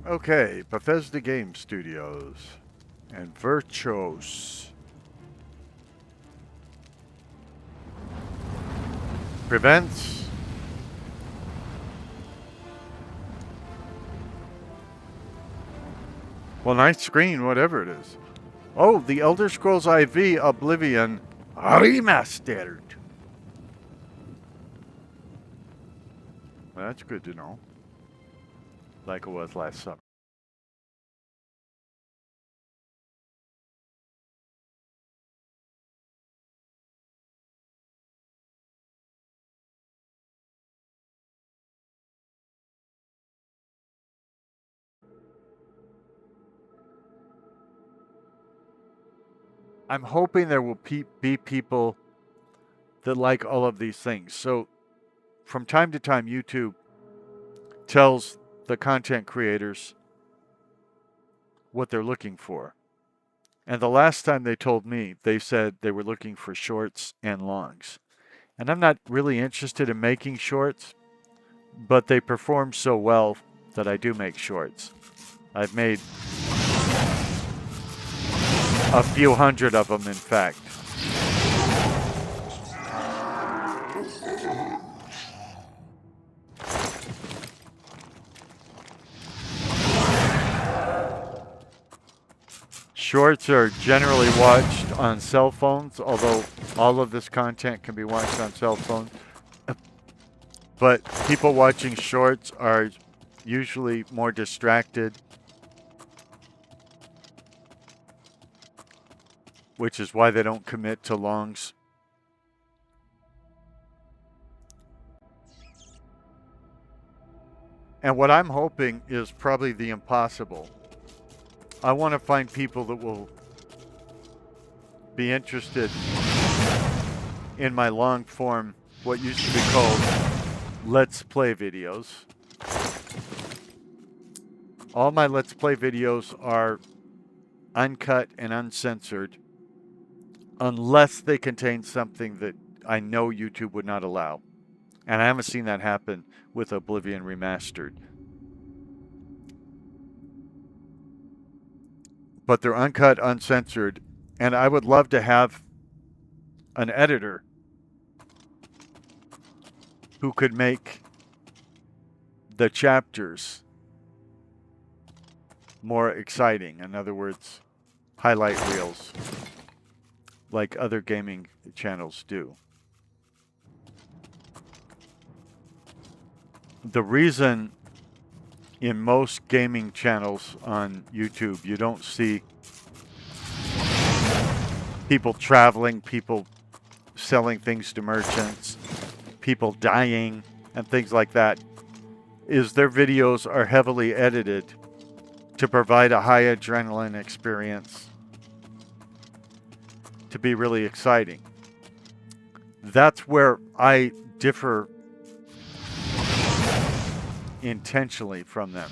Okay, Bethesda Game Studios and Virtuos. Prevents. Well, nice screen, whatever it is. Oh, the Elder Scrolls IV Oblivion Remastered. Well, that's good to know. Like it was last summer. I'm hoping there will be people that like all of these things. So, from time to time, YouTube tells the content creators what they're looking for. And the last time they told me, they said they were looking for shorts and longs. And I'm not really interested in making shorts, but they perform so well that I do make shorts. I've made a few hundred of them, in fact. Shorts are generally watched on cell phones, although all of this content can be watched on cell phones. But people watching shorts are usually more distracted, which is why they don't commit to longs. And what I'm hoping is probably the impossible. I want to find people that will be interested in my long form, what used to be called Let's Play videos. All my Let's Play videos are uncut and uncensored unless they contain something that I know YouTube would not allow. And I haven't seen that happen with Oblivion Remastered. But they're uncut, uncensored, and I would love to have an editor who could make the chapters more exciting. In other words, highlight reels, like other gaming channels do. The reason in most gaming channels on YouTube you don't see people traveling, people selling things to merchants, people dying, and things like that, is their videos are heavily edited to provide a high adrenaline experience, to be really exciting. That's where I differ intentionally from them.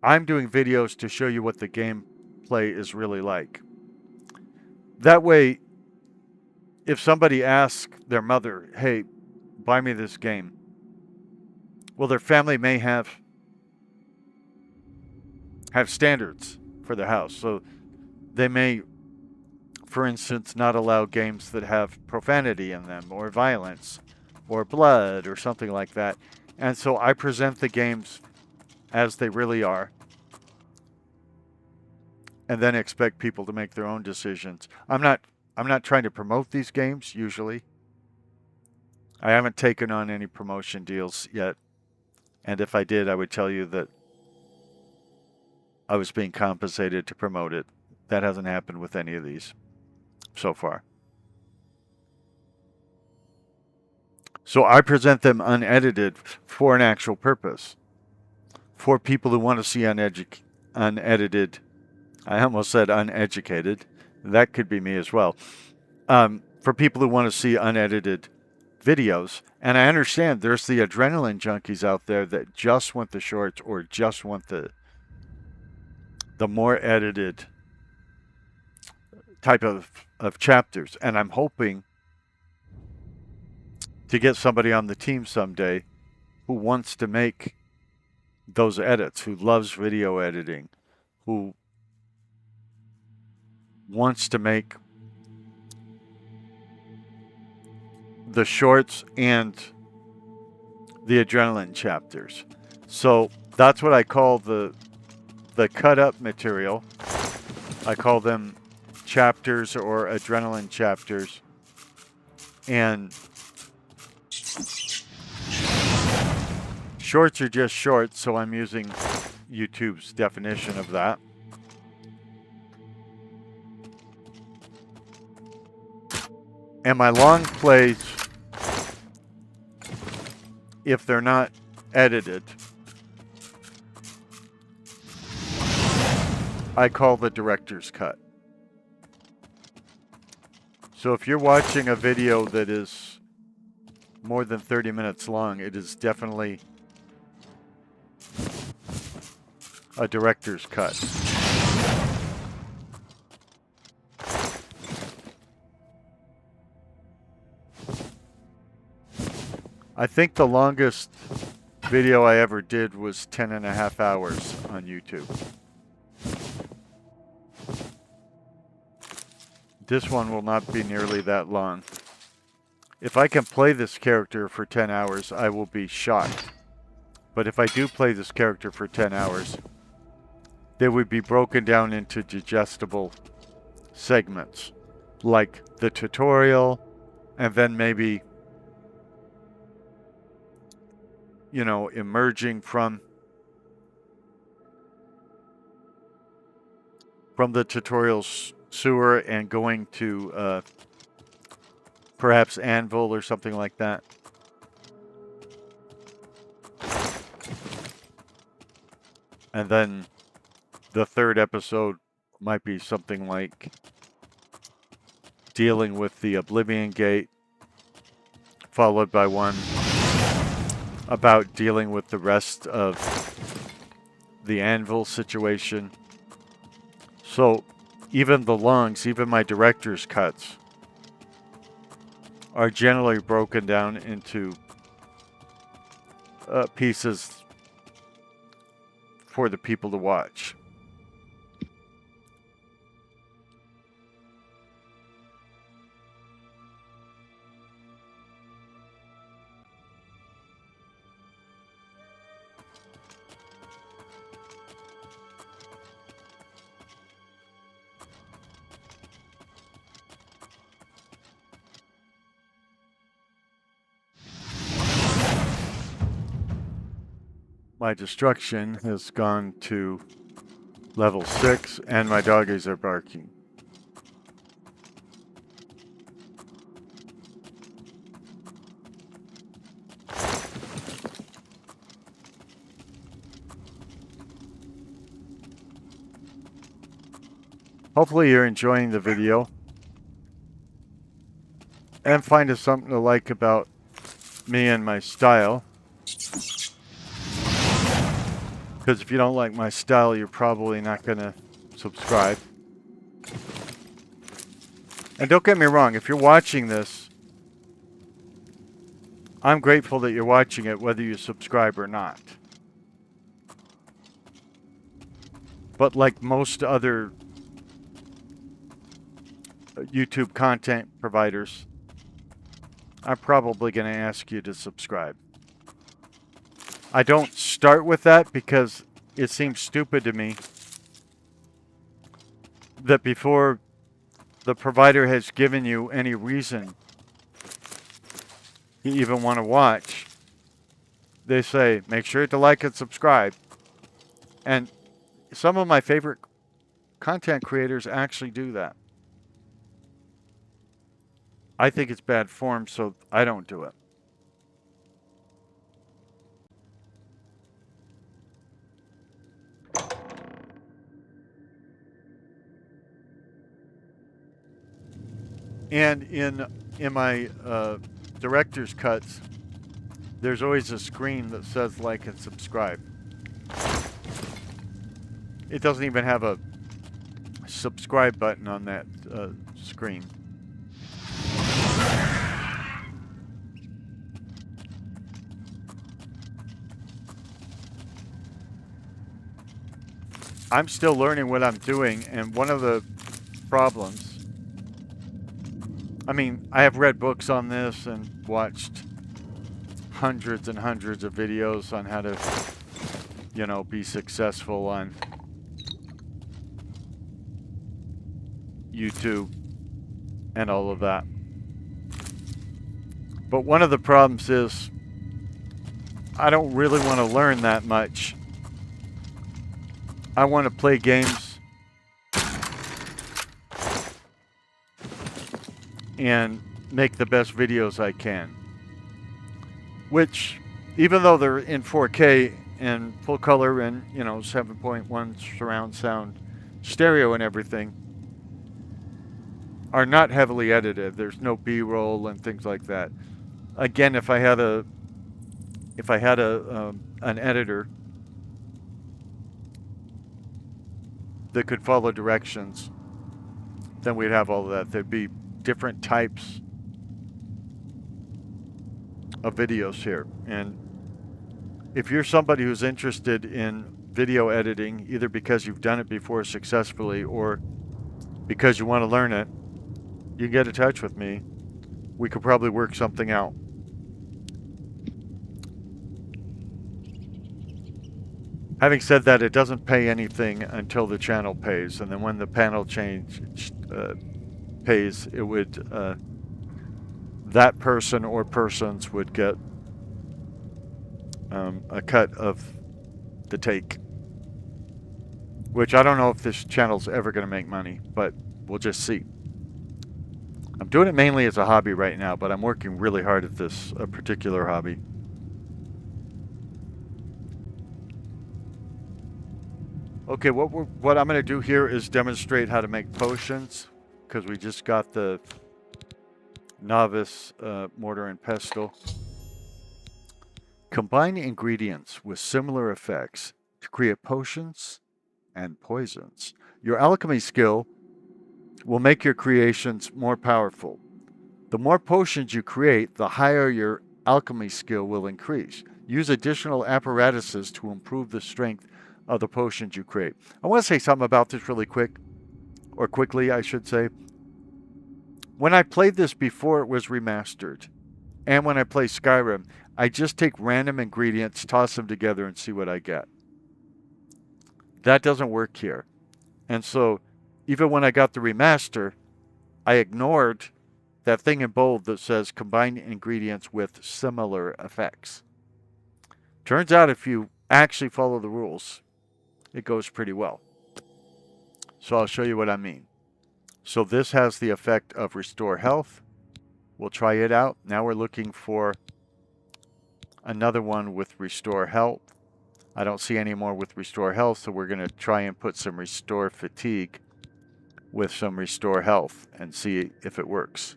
I'm doing videos to show you what the gameplay is really like. That way, if somebody asks their mother, hey, buy me this game, well, their family may have standards for their house. So they may, for instance, not allow games that have profanity in them or violence or blood or something like that. And so I present the games as they really are and then expect people to make their own decisions. I'm not trying to promote these games usually. I haven't taken on any promotion deals yet. And if I did, I would tell you that I was being compensated to promote it. That hasn't happened with any of these so far. So I present them unedited for an actual purpose. For people who want to see unedited, I almost said uneducated. That could be me as well. For people who want to see unedited videos. And I understand there's the adrenaline junkies out there that just want the shorts or just want the more edited type of chapters. And I'm hoping to get somebody on the team someday who wants to make those edits, who loves video editing, who wants to make the shorts and the adrenaline chapters. So that's what I call the cut up material. I call them chapters or adrenaline chapters. And shorts are just shorts, so I'm using YouTube's definition of that. And my long plays, if they're not edited, I call the director's cut. So if you're watching a video that is more than 30 minutes long, it is definitely a director's cut. I think the longest video I ever did was 10.5 hours on YouTube. This one will not be nearly that long. If I can play this character for 10 hours, I will be shocked. But if I do play this character for 10 hours, they would be broken down into digestible segments, like the tutorial, and then maybe, you know, emerging from the tutorial sewer and going to perhaps Anvil or something like that. And then the third episode might be something like dealing with the Oblivion Gate, followed by one about dealing with the rest of the Anvil situation. So even the longs, even my director's cuts, are generally broken down into pieces for the people to watch. My destruction has gone to level 6 and my doggies are barking. Hopefully you're enjoying the video and find something to like about me and my style. Because if you don't like my style, you're probably not going to subscribe. And don't get me wrong, if you're watching this, I'm grateful that you're watching it, whether you subscribe or not. But like most other YouTube content providers, I'm probably going to ask you to subscribe. I don't start with that because it seems stupid to me that before the provider has given you any reason you even want to watch, they say, make sure to like and subscribe. And some of my favorite content creators actually do that. I think it's bad form, so I don't do it. And in my director's cuts, there's always a screen that says like and subscribe. It doesn't even have a subscribe button on that screen. I'm still learning what I'm doing, and one of the problems, I mean, I have read books on this and watched hundreds and hundreds of videos on how to, you know, be successful on YouTube and all of that. But one of the problems is I don't really want to learn that much. I want to play games and make the best videos I can. Which, even though they're in 4K and full color and, you know, 7.1 surround sound stereo and everything, are not heavily edited. There's no B-roll and things like that. Again, if I had an editor that could follow directions, then we'd have all of that. There'd be different types of videos here. And if you're somebody who's interested in video editing, either because you've done it before successfully or because you want to learn it, you can get in touch with me. We could probably work something out. Having said that, it doesn't pay anything until the channel pays, and then when the panel pays, it would that person or persons would get a cut of the take. Which I don't know if this channel's ever going to make money, but we'll just see. I'm doing it mainly as a hobby right now, but I'm working really hard at this particular hobby. Okay, what I'm going to do here is demonstrate how to make potions, because we just got the novice mortar and pestle. Combine ingredients with similar effects to create potions and poisons. Your alchemy skill will make your creations more powerful. The more potions you create, the higher your alchemy skill will increase. Use additional apparatuses to improve the strength of the potions you create. I want to say something about this really quick, or quickly, I should say. When I played this before it was remastered, and when I play Skyrim, I just take random ingredients, toss them together, and see what I get. That doesn't work here. And so, even when I got the remaster, I ignored that thing in bold that says combine ingredients with similar effects. Turns out if you actually follow the rules, it goes pretty well. So I'll show you what I mean. So this has the effect of restore health. We'll try it out. Now we're looking for another one with restore health. I don't see any more with restore health, so we're going to try and put some restore fatigue with some restore health and see if it works.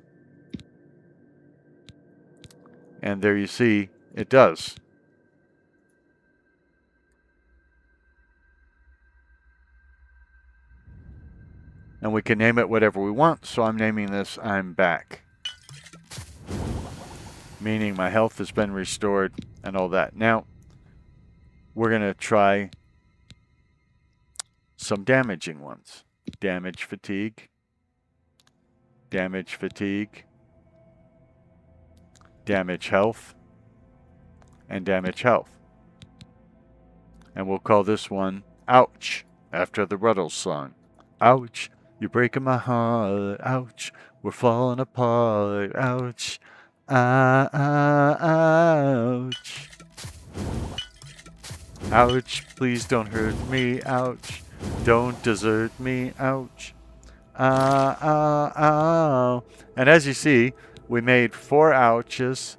And there you see, it does. And we can name it whatever we want, so I'm naming this I'm Back. Meaning my health has been restored and all that. Now, we're going to try some damaging ones. Damage fatigue. Damage fatigue. Damage health. And damage health. And we'll call this one Ouch, after the Ruddles song. Ouch. You're breaking my heart, ouch, we're falling apart, ouch, ouch. Ouch, please don't hurt me, ouch, don't desert me, ouch, ow. And as you see, we made 4 ouches,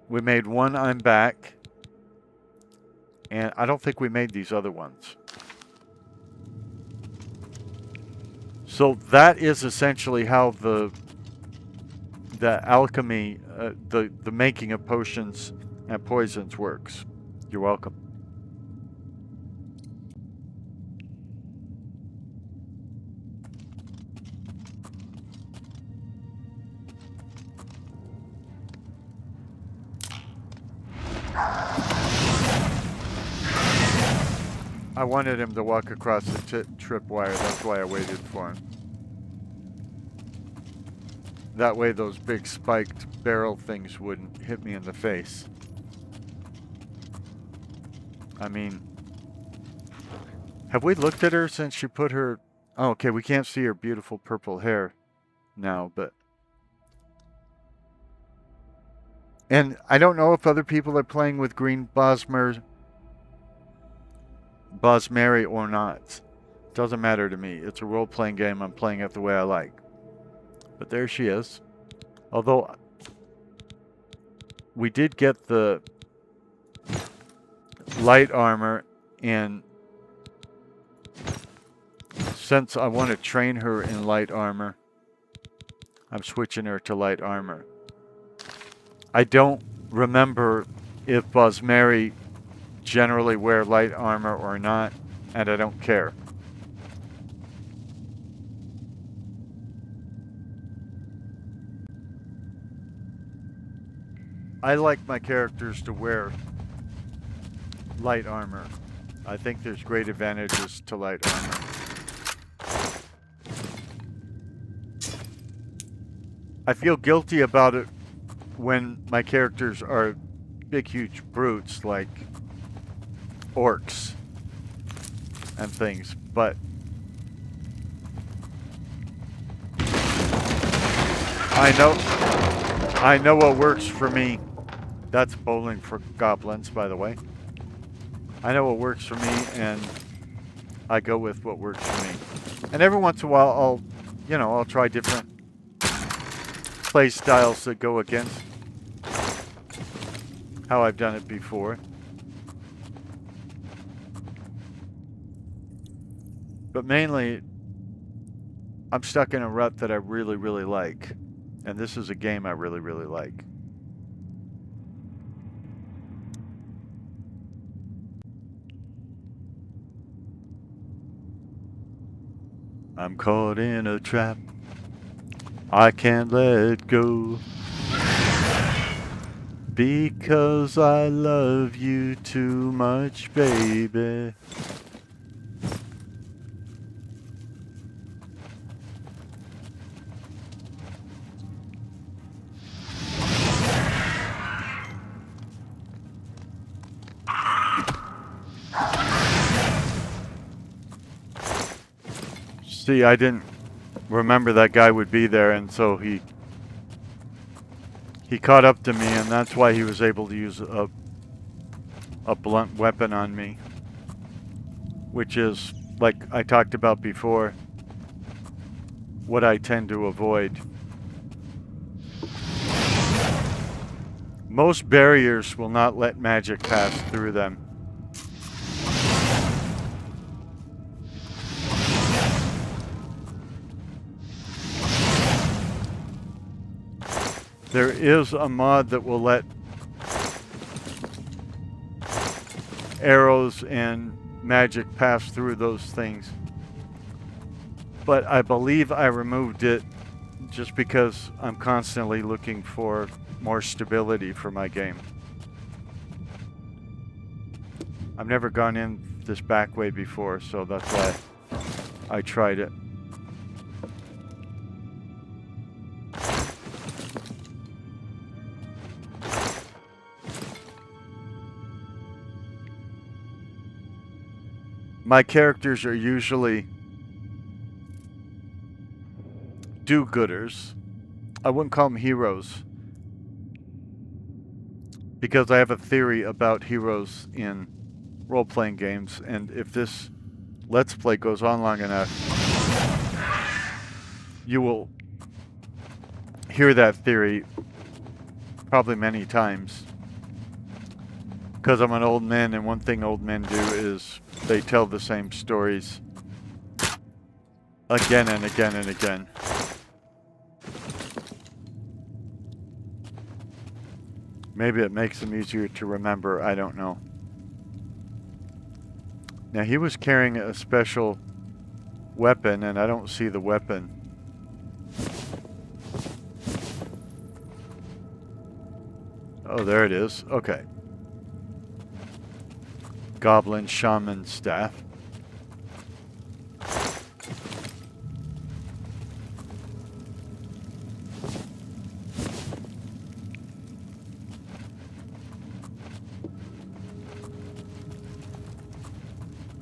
we made 1 I'm back, and I don't think we made these other ones. So that is essentially how the alchemy, the making of potions and poisons works. You're welcome. I wanted him to walk across the tripwire. That's why I waited for him. That way those big spiked barrel things wouldn't hit me in the face. I mean, have we looked at her since she put her... Oh, okay, we can't see her beautiful purple hair now, but... And I don't know if other people are playing with green Bosmeri or not. Doesn't matter to me. It's a role-playing game. I'm playing it the way I like. But there she is. Although we did get the light armor, and since I want to train her in light armor, I'm switching her to light armor. I don't remember if Bosmeri generally wear light armor or not, and I don't care. I like my characters to wear light armor. I think there's great advantages to light armor. I feel guilty about it when my characters are big, huge brutes like orcs and things, but I know what works for me. That's bowling for goblins, by the way. I know what works for me, and I go with what works for me. And every once in a while, I'll try different play styles that go against how I've done it before. But mainly, I'm stuck in a rut that I really, really like. And this is a game I really, really like. I'm caught in a trap. I can't let go. Because I love you too much, baby. See, I didn't remember that guy would be there, and so he caught up to me, and that's why he was able to use a blunt weapon on me, which is, like I talked about before, what I tend to avoid. Most barriers will not let magic pass through them. There is a mod that will let arrows and magic pass through those things. But I believe I removed it just because I'm constantly looking for more stability for my game. I've never gone in this back way before, so that's why I tried it. My characters are usually do-gooders. I wouldn't call them heroes, because I have a theory about heroes in role-playing games, and if this Let's Play goes on long enough, you will hear that theory probably many times. Because I'm an old man, and one thing old men do is they tell the same stories again and again and again. Maybe it makes them easier to remember, I don't know. Now he was carrying a special weapon, and I don't see the weapon. Oh, there it is. Okay. goblin shaman staff.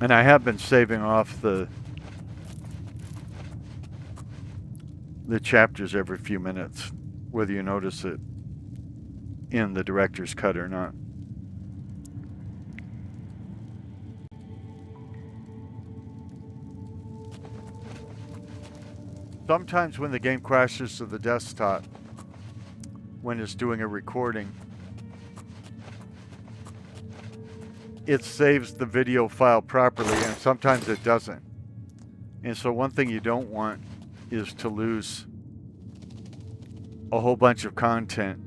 And I have been saving off the chapters every few minutes, whether you notice it in the director's cut or not. Sometimes when the game crashes to the desktop, when it's doing a recording, it saves the video file properly, and sometimes it doesn't. And so one thing you don't want is to lose a whole bunch of content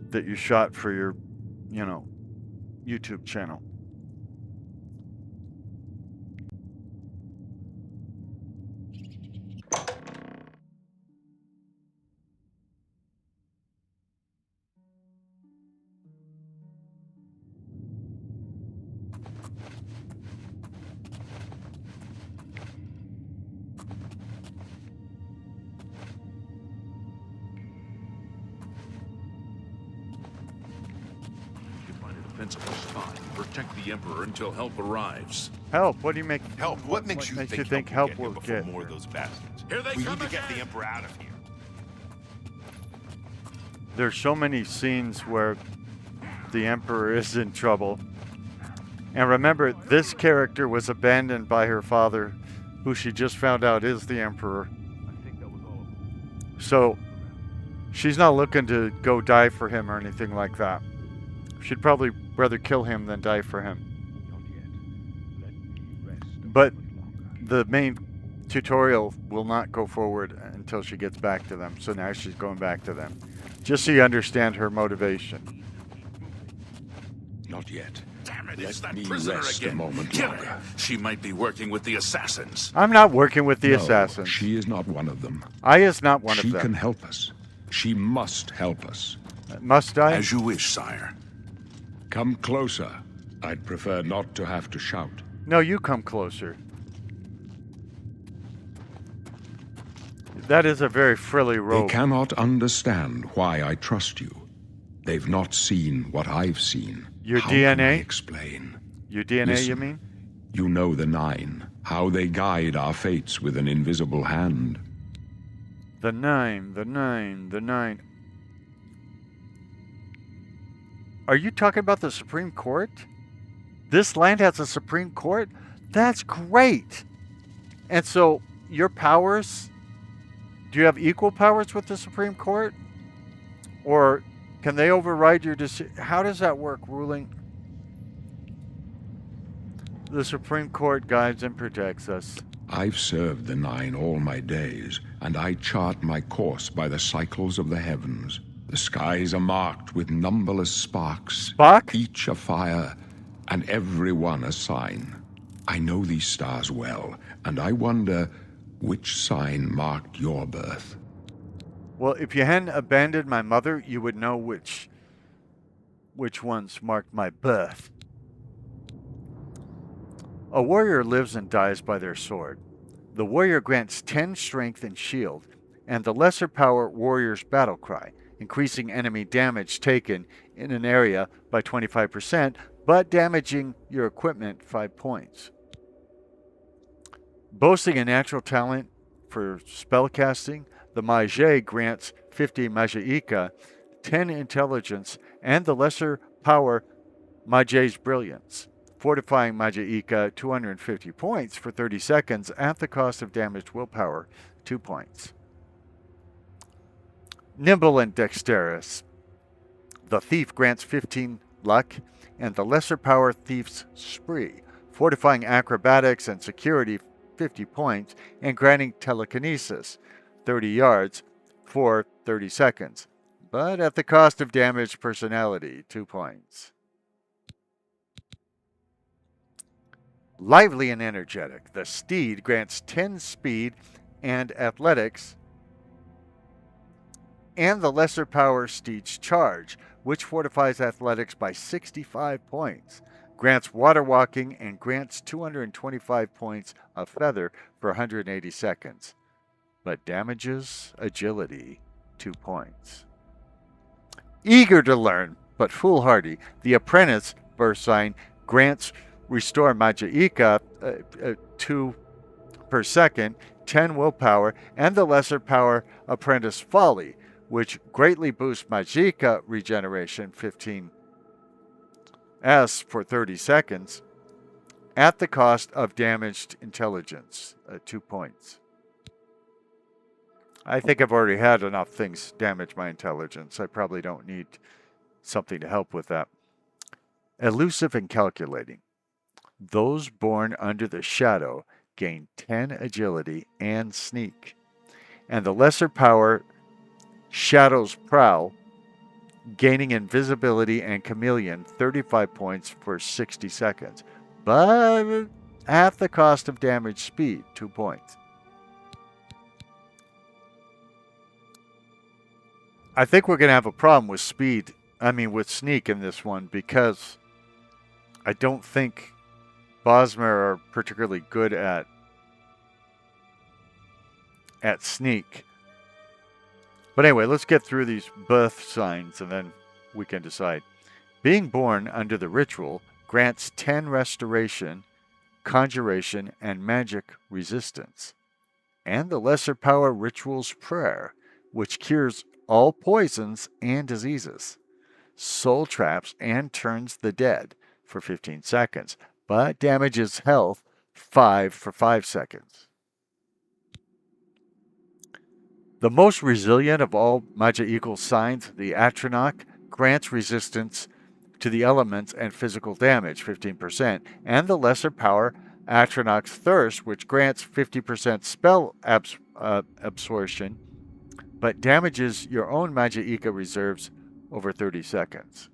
that you shot for your, YouTube channel. Protect the Emperor until help arrives. Help? What do you make? Help? What makes you think help will get more of those bastards? Here they we come need to again. get the Emperor out of here. There's so many scenes where the Emperor is in trouble. And remember, this character was abandoned by her father, who she just found out is the Emperor. So she's not looking to go die for him or anything like that. She'd probably rather kill him than die for him. But the main tutorial will not go forward until she gets back to them. So now she's going back to them. Just so you understand her motivation. Not yet. Damn it, Let it's that me prisoner rest again. a moment Kill longer. her. She might be working with the assassins. I'm not working with the No, assassins. she is not one of them. I is not one of She them. can help us. She must help us. Must I? As you wish, sire. Come closer. I'd prefer not to have to shout. No, you come closer. That is a very frilly They robe. cannot understand why I trust you. They've not seen what I've seen. Your How can I DNA? explain? Your DNA, you Listen. mean? You know the Nine, how they guide our fates with an invisible hand. The nine. Are you talking about the Supreme Court? This land has a Supreme Court? That's great. And so your powers, do you have equal powers with the Supreme Court? Or can they override your decision? How does that work, ruling? The Supreme Court guides and protects us. I've served the Nine all my days, and I chart my course by the cycles of the heavens. The skies are marked with numberless sparks, Spock? each a fire, and every one a sign. I know these stars well, and I wonder which sign marked your birth. Well, if you hadn't abandoned my mother, you would know which ones marked my birth. A warrior lives and dies by their sword. The warrior grants 10 strength and shield, and the lesser power warrior's battle cry, increasing enemy damage taken in an area by 25%, but damaging your equipment 5 points. Boasting a natural talent for spellcasting, the Mage grants 50 Magica, 10 intelligence, and the lesser power Mage's brilliance. Fortifying Magica 250 points for 30 seconds at the cost of damaged willpower 2 points. Nimble and dexterous. The thief grants 15 luck and the lesser power thief's spree, fortifying acrobatics and security 50 points and granting telekinesis 30 yards for 30 seconds, but at the cost of damaged personality 2 points. Lively and energetic. The steed grants 10 speed and athletics and the lesser power Steed's Charge, which fortifies athletics by 65 points, grants water walking, and grants 225 points of feather for 180 seconds, but damages agility 2 points. Eager to learn, but foolhardy, the Apprentice birth sign grants Restore Magicka 2 per second, 10 willpower, and the lesser power Apprentice Folly, which greatly boosts Magicka regeneration 15s for 30 seconds, at the cost of damaged intelligence 2 points. I think I've already had enough things damage my intelligence. I probably don't need something to help with that. Elusive and calculating. Those born under the shadow gain 10 agility and sneak. And the lesser power Shadow's Prowl, gaining invisibility and chameleon 35 points for 60 seconds, but at the cost of damage speed 2 points. I think we're going to have a problem with with sneak in this one, because I don't think Bosmer are particularly good at sneak. But anyway, let's get through these birth signs and then we can decide. Being born under the ritual grants 10 restoration, conjuration, and magic resistance. And the lesser power Ritual's Prayer, which cures all poisons and diseases, soul traps, and turns the dead for 15 seconds, but damages health 5 for 5 seconds. The most resilient of all Magicka signs, the Atronach, grants resistance to the elements and physical damage 15%, and the lesser power Atronach's Thirst, which grants 50% spell absorption, but damages your own Magicka reserves over 30 seconds.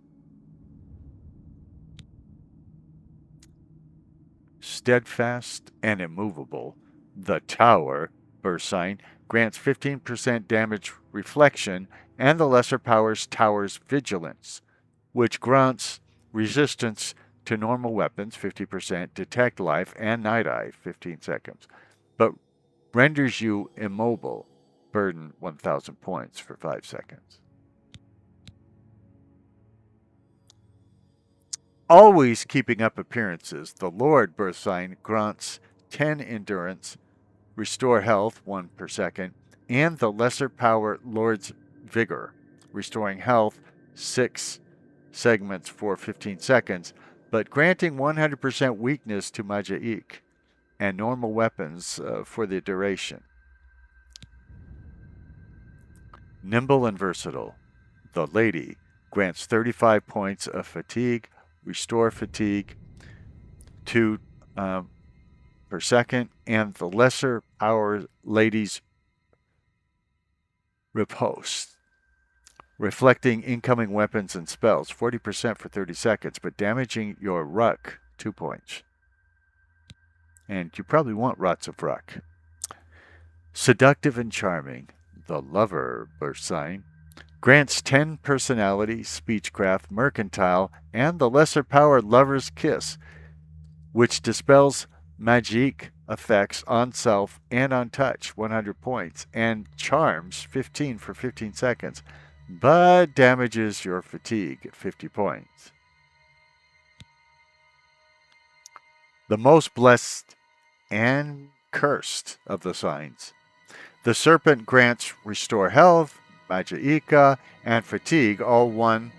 Steadfast and immovable, the Tower birth sign grants 15% damage reflection, and the lesser power's Tower's Vigilance, which grants resistance to normal weapons 50%, detect life, and night eye 15 seconds, but renders you immobile, burden 1,000 points for 5 seconds. Always keeping up appearances, the Lord birth sign grants 10 endurance, restore health 1 per second, and the lesser power Lord's Vigor, restoring health 6 segments for 15 seconds, but granting 100% weakness to Magicka and normal weapons for the duration. Nimble and versatile, the Lady grants 35 points of fatigue, restore fatigue 2 per second, and the lesser power Lady's Riposte, reflecting incoming weapons and spells 40% for 30 seconds, but damaging your ruck 2 points. And you probably want lots of ruck. Seductive and charming, the Lover birth sign grants 10 personality, speechcraft, mercantile, and the lesser power Lover's Kiss, which dispels magic effects on self and on touch 100 points, and charms 15 for 15 seconds, but damages your fatigue 50 points. The most blessed and cursed of the signs. The Serpent grants restore health, Magicka, and fatigue, all 1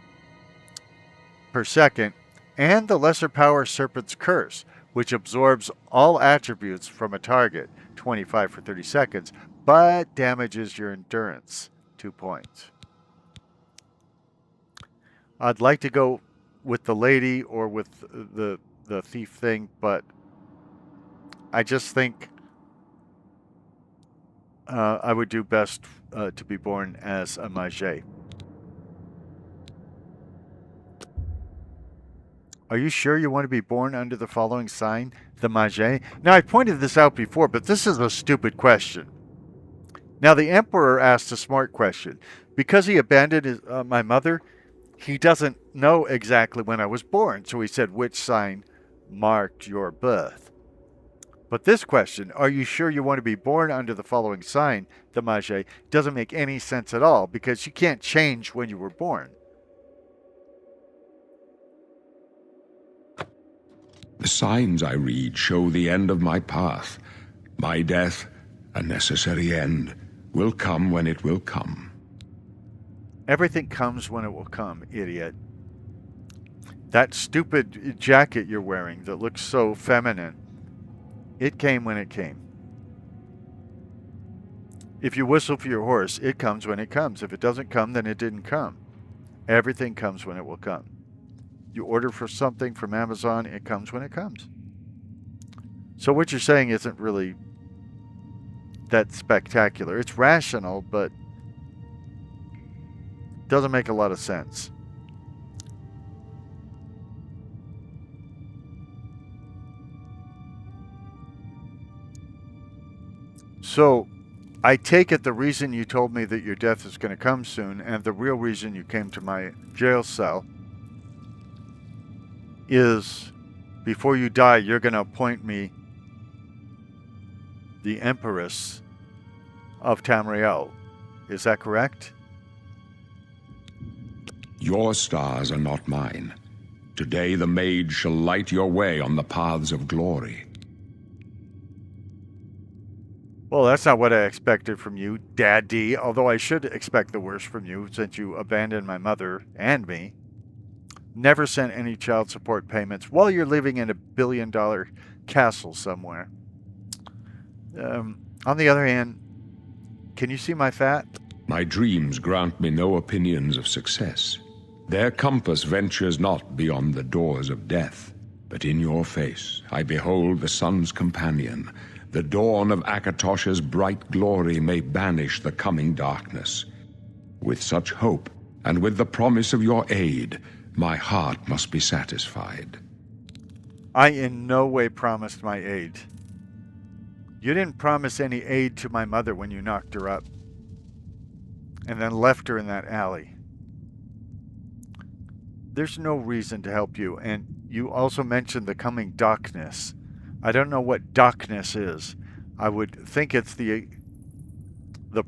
per second, and the lesser power Serpent's Curse, which absorbs all attributes from a target, 25 for 30 seconds, but damages your endurance 2 points. I'd like to go with the Lady or with the thief thing, but I just think I would do best to be born as a mage. Are you sure you want to be born under the following sign, the mage? Now, I pointed this out before, but this is a stupid question. Now, the Emperor asked a smart question. Because he abandoned my mother, he doesn't know exactly when I was born. So he said, which sign marked your birth? But this question, are you sure you want to be born under the following sign, Damage, doesn't make any sense at all, because you can't change when you were born. The signs I read show the end of my path. My death, a necessary end, will come when it will come. Everything comes when it will come, idiot. That stupid jacket you're wearing that looks so feminine, it came when it came. If you whistle for your horse, it comes when it comes. If it doesn't come, then it didn't come. Everything comes when it will come. You order for something from Amazon, it comes when it comes. So what you're saying isn't really that spectacular. It's rational, but doesn't make a lot of sense. So, I take it the reason you told me that your death is going to come soon, and the real reason you came to my jail cell, is before you die, you're going to appoint me the Empress of Tamriel. Is that correct? Your stars are not mine. Today the mage shall light your way on the paths of glory. Well, that's not what I expected from you, Daddy, although I should expect the worst from you since you abandoned my mother and me. Never sent any child support payments while you're living in a billion-dollar castle somewhere. On the other hand, can you see my fat? My dreams grant me no opinions of success. Their compass ventures not beyond the doors of death. But in your face I behold the sun's companion. The dawn of Akatosh's bright glory may banish the coming darkness. With such hope, and with the promise of your aid, my heart must be satisfied. I in no way promised my aid. You didn't promise any aid to my mother when you knocked her up and then left her in that alley. There's no reason to help you, and you also mentioned the coming darkness. I don't know what darkness is. I would think it's the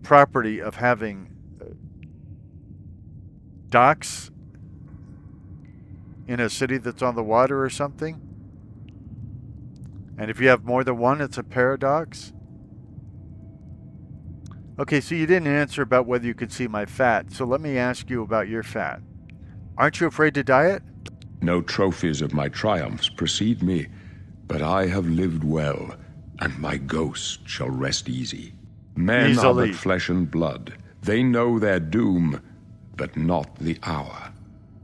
property of having docks in a city that's on the water or something. And if you have more than one, it's a paradox. Okay, so you didn't answer about whether you could see my fat, so let me ask you about your fat. Aren't you afraid to diet? No trophies of my triumphs precede me, but I have lived well, and my ghost shall rest easy. Men are but flesh and blood. They know their doom, but not the hour.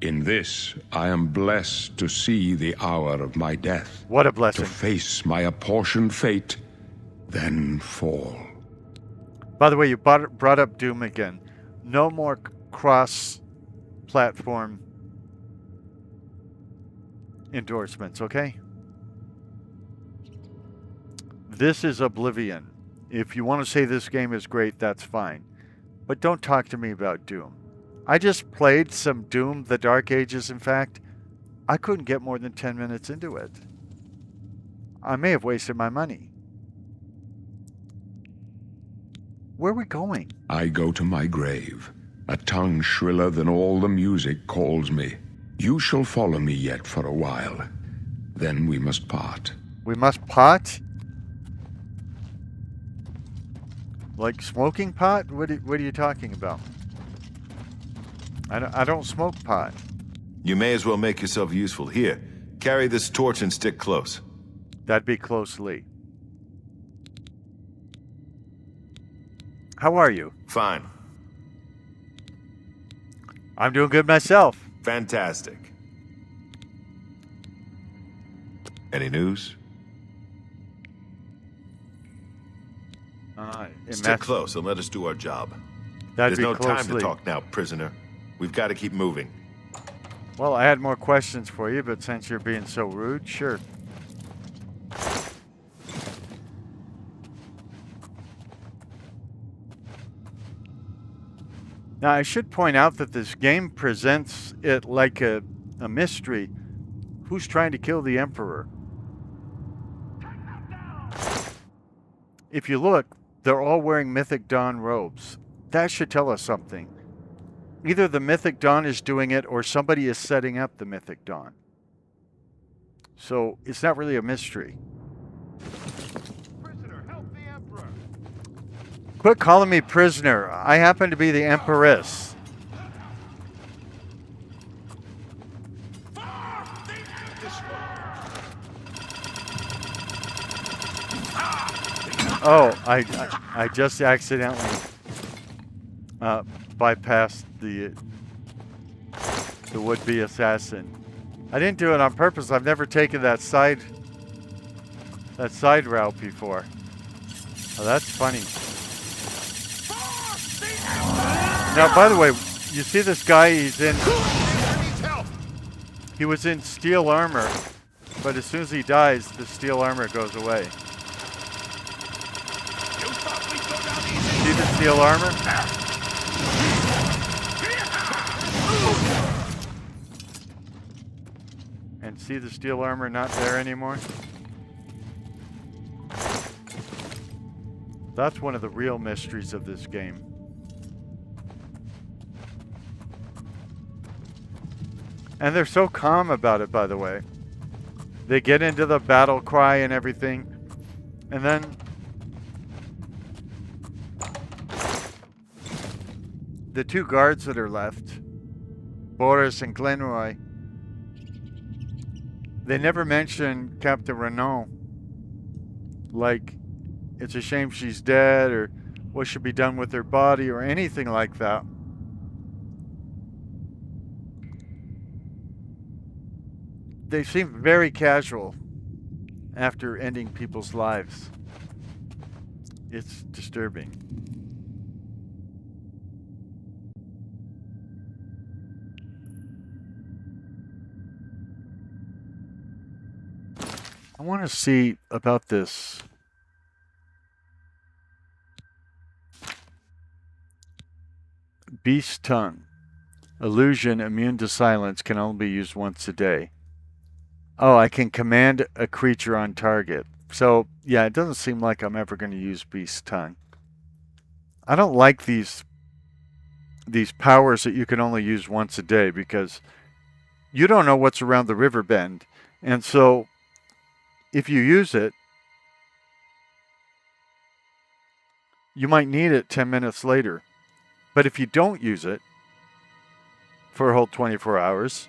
In this, I am blessed to see the hour of my death. What a blessing. To face my apportioned fate, then fall. By the way, you brought up Doom again. No more cross-platform endorsements, okay? This is Oblivion. If you want to say this game is great, that's fine. But don't talk to me about Doom. I just played some Doom, the Dark Ages, in fact. I couldn't get more than 10 minutes into it. I may have wasted my money. Where are we going? I go to my grave. A tongue shriller than all the music calls me. You shall follow me yet for a while. Then we must part. We must part? Like smoking pot? What are you talking about? I don't smoke pot. You may as well make yourself useful. Here, carry this torch and stick close. That'd be closely. How are you? Fine. I'm doing good myself. Fantastic. Any news? Stick close and let us do our job. That'd There's be no time to closely. talk now, prisoner. We've got to keep moving. Well, I had more questions for you, but since you're being so rude, sure. Now, I should point out that this game presents it like a mystery. Who's trying to kill the Emperor? If you look, they're all wearing Mythic Dawn robes. That should tell us something. Either the Mythic Dawn is doing it or somebody is setting up the Mythic Dawn. So it's not really a mystery. Prisoner, help the Emperor! Quit calling me prisoner. I happen to be the Empress. Oh, I just accidentally bypassed the would-be assassin. I didn't do it on purpose. I've never taken that side route before. Oh, that's funny. Now, by the way, you see this guy? He was in steel armor, but as soon as he dies, the steel armor goes away. See the steel armor? And see the steel armor not there anymore? That's one of the real mysteries of this game. And they're so calm about it, by the way. They get into the battle cry and everything, and then the two guards that are left, Boris and Glenroy, they never mention Captain Renault. Like, it's a shame she's dead, or what should be done with her body, or anything like that. They seem very casual after ending people's lives. It's disturbing. I want to see about this. Beast tongue. Illusion immune to silence can only be used once a day. Oh, I can command a creature on target. So, yeah, it doesn't seem like I'm ever going to use Beast Tongue. I don't like these powers that you can only use once a day because you don't know what's around the river bend. And so, if you use it, you might need it 10 minutes later. But if you don't use it for a whole 24 hours,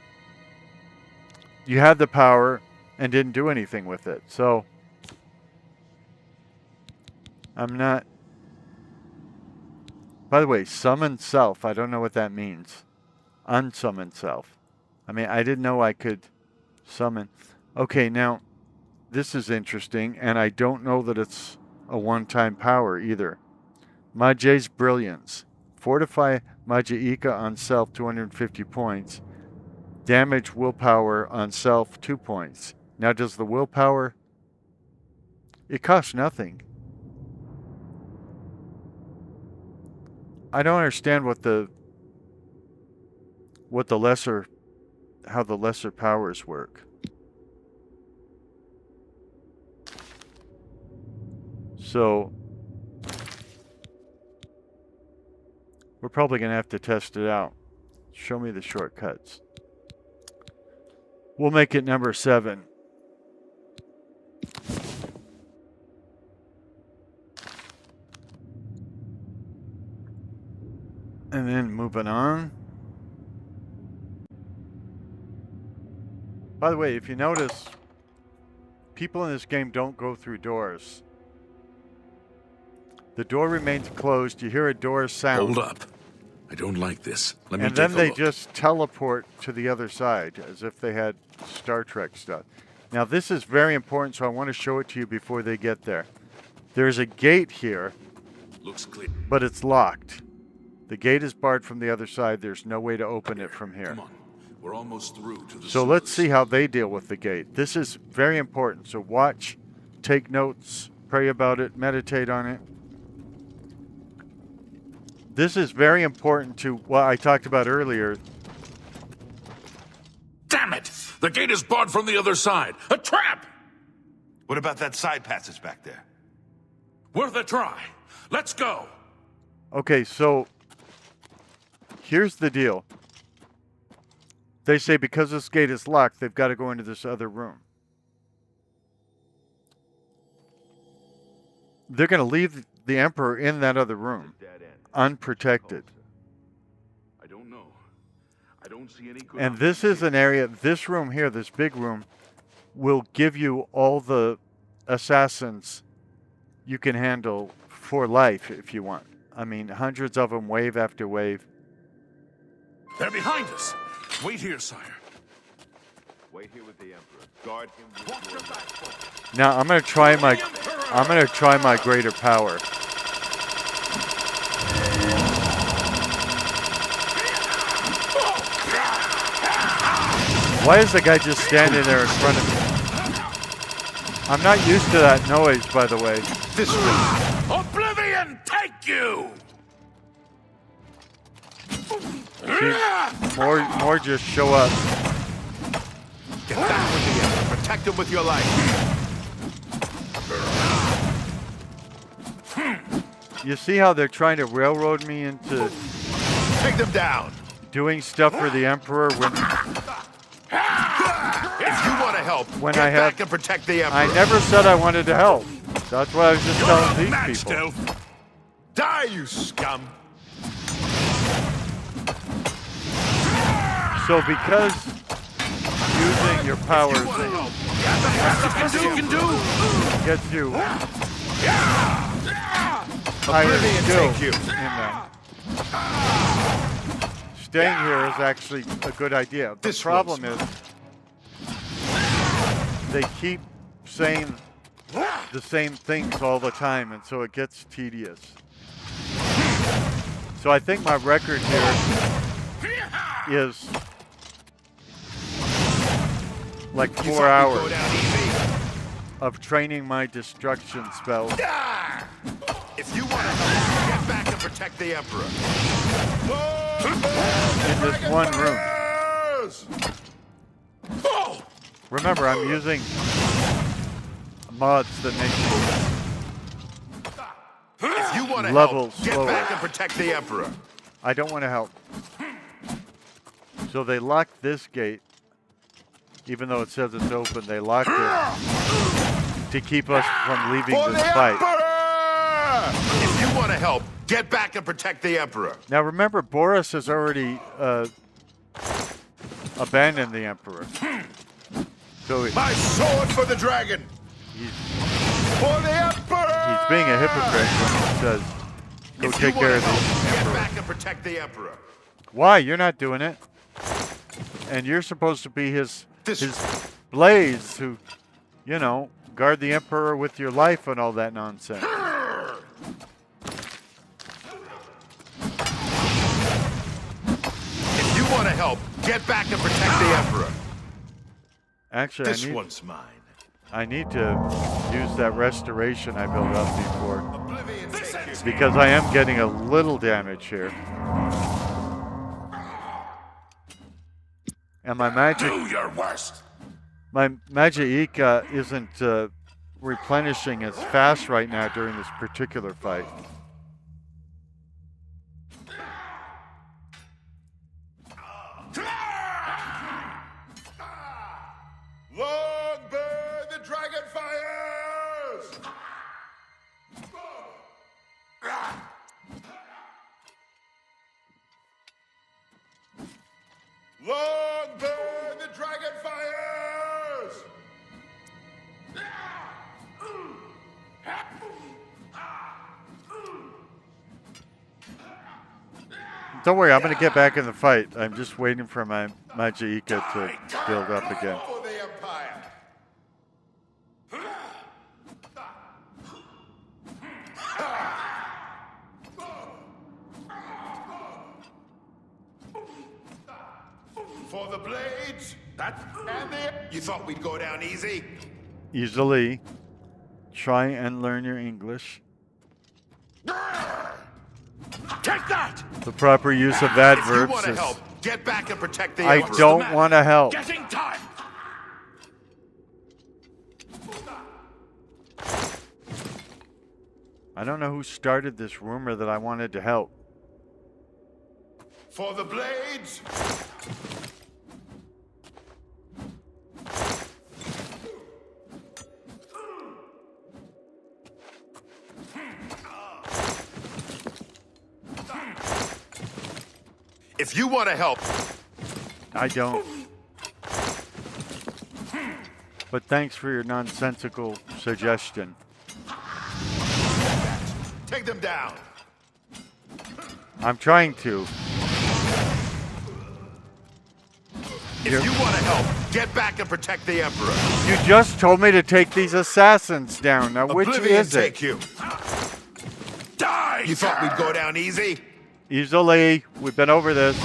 you had the power and didn't do anything with it. So, I'm not... By the way, summon self. I don't know what that means. Unsummon self. I mean, I didn't know I could summon. Okay, now, this is interesting, and I don't know that it's a one-time power either. Maje's Brilliance. Fortify Majeika on self 250 points. Damage willpower on self 2 points. Now, does the willpower... It costs nothing. I don't understand how the lesser powers work. So, we're probably going to have to test it out. Show me the shortcuts. We'll make it number 7. And then moving on. By the way, if you notice, people in this game don't go through doors. The door remains closed. You hear a door sound. Hold up. I don't like this. Let me And take then a they look. just teleport to the other side as if they had Star Trek stuff. Now, this is very important, so I want to show it to you before they get there. There's a gate here, Looks clear. but it's locked. The gate is barred from the other side. There's no way to open it from here. Come on. We're almost through to the So let's sewers. see how they deal with the gate. This is very important. So watch, take notes, pray about it, meditate on it. This is very important to what I talked about earlier. Damn it! The gate is barred from the other side. A trap! What about that side passage back there? Worth a try. Let's go. Okay, so here's the deal. They say because this gate is locked, they've got to go into this other room. They're going to leave the Emperor in that other room, unprotected. I don't know. I don't see any good. And this is an area, this room here, this big room, will give you all the assassins you can handle for life if you want. I mean, hundreds of them, wave after wave. They're behind us. Wait here, sire. Wait here with the Emperor. Guard him with your back. Now I'm gonna try my greater power. Why is the guy just standing there in front of me? I'm not used to that noise, by the way. This way. Oblivion, take you! See, more just show up. Get back with the Emperor. Protect him with your life. You see how they're trying to railroad me into Take them down. doing stuff for the Emperor when If you want to help, When get I have- back and protect the Emperor. I never said I wanted to help. That's what I was just telling these Match people. still. Die, you scum. So because using your powers You can do. gets you higher Oblivion skill take you. in them, staying here is actually a good idea. The This problem one's is they keep saying the same things all the time, and so it gets tedious. So I think my record here is like You 4 thought we'd hours go down easy? of training my destruction spells. Ah! If you want to help, get back and protect the Emperor. In this one room. Remember, I'm using mods that make If you want to Levels help, get slower. back and protect the Emperor. I don't want to help. So they locked this gate, even though it says it's open. They locked it to keep us from leaving For this the fight. Emperor! If you want to help, get back and protect the Emperor. Now remember, Boris has already abandoned the Emperor. So My sword for the dragon. he's For the Emperor! being a hypocrite when he says, go If take you care want of to the help, get Emperor. back and protect the Emperor. Why? You're not doing it. And you're supposed to be his This- blades who, you know, guard the Emperor with your life and all that nonsense. If you want to help, get back and protect the Emperor. Actually, This one's mine. I need to use that restoration I built up before, Oblivion take you. because I am getting a little damage here. And my Do your worst. Magica isn't replenishing as fast right now during this particular fight. Long burn the dragon fires! Long burn the dragon fires! Don't worry, I'm going to get back in the fight. I'm just waiting for my Magica to build up again. For the Empire! For the blades! And the... You thought we'd go down easy? Easily. Try and learn your English. Take that! The proper use of If you adverbs want to is... help, get back and protect the I Emperor. don't want to help. Getting time! I don't know who started this rumor that I wanted to help. For the blades! If you want to help, I don't. But thanks for your nonsensical suggestion. take them down. I'm trying to. If you want to help, get back and protect the Emperor. You just told me to take these assassins down. Now, which Oblivion is take it? you. Die! You thought we'd go down easy? Easily. We've been over this.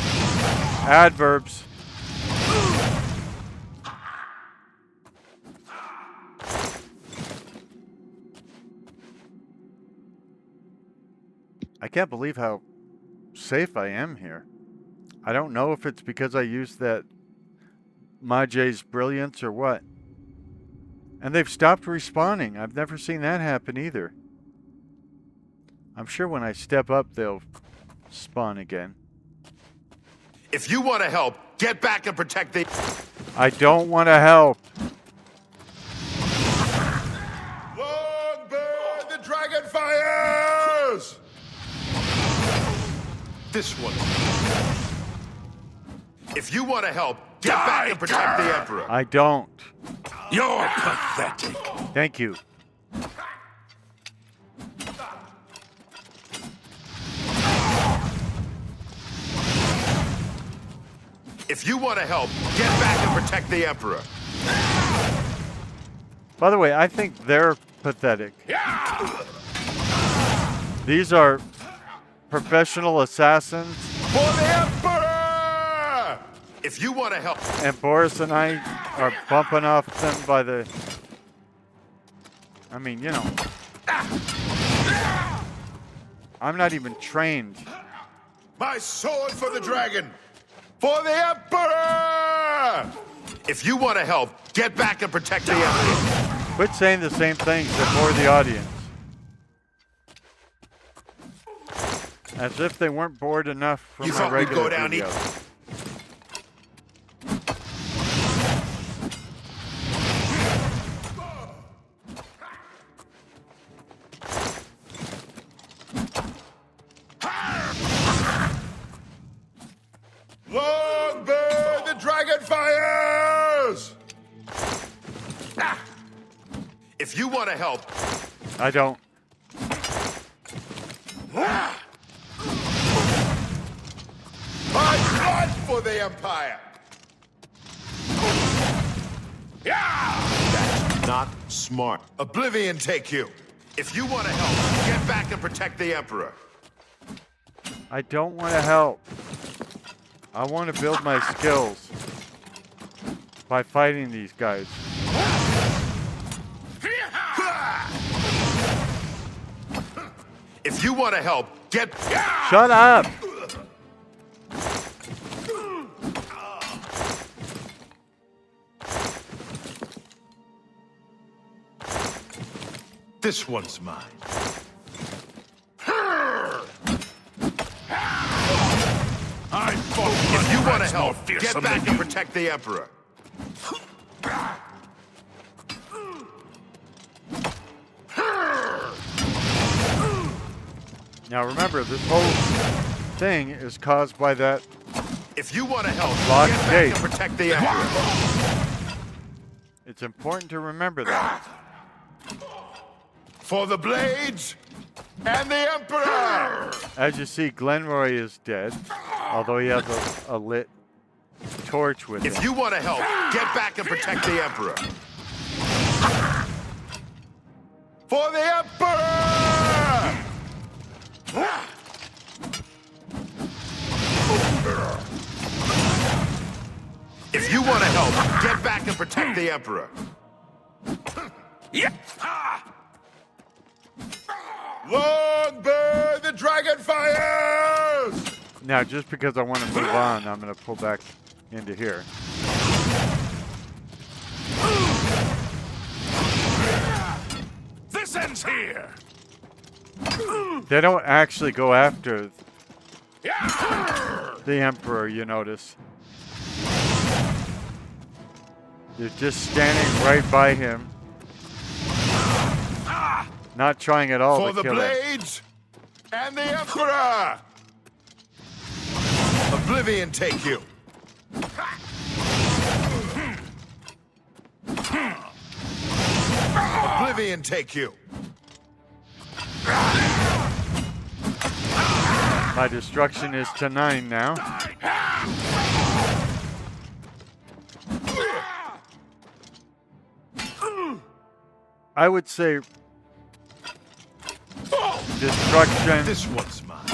Adverbs. I can't believe how safe I am here. I don't know if it's because I used that Maje's brilliance or what. And they've stopped respawning. I've never seen that happen either. I'm sure when I step up, they'll spawn again. If you want to help, get back and protect the... I don't want to help. Longbird, the dragon fires! This one. If you want to help, get back and protect the Emperor. I don't. You're pathetic. Thank you. If you want to help, get back and protect the Emperor. By the way, I think they're pathetic. These are professional assassins. For the Emperor! If you want to help... And Boris and I are bumping off them by the... I mean, you know. I'm not even trained. My sword for the dragon! For the Emperor! If you want to help, get back and protect the Emperor. Quit saying the same things to bore the audience. As if they weren't bored enough from You my thought we'd regular go down videos. Longbird, the dragon fires! If you want to help, I don't. my blood for the Empire! That's not smart. Oblivion take you. If you want to help, get back and protect the Emperor. I don't want to help. I want to build my skills by fighting these guys. If you want to help, get... Shut up! This one's mine. If you want to help, get back and protect the Emperor. Now remember, this whole thing is caused by that. If you want to help, Locked get back gate. and protect the Emperor. It's important to remember that. For the blades and the Emperor! As you see, Glenroy is dead, although he has a lit torch with If him. you want to help, get back and protect the Emperor. For the Emperor! If you want to help, get back and protect the Emperor. Long burn the dragon fires! Now, just because I want to move on, I'm going to pull back into here. This ends here. They don't actually go after the Emperor, you notice. They're just standing right by him. Not trying at all For to the kill him. blades and the Emperor! Oblivion take you! Oblivion take you! My destruction is to 9 now. I would say destruction. This one's mine.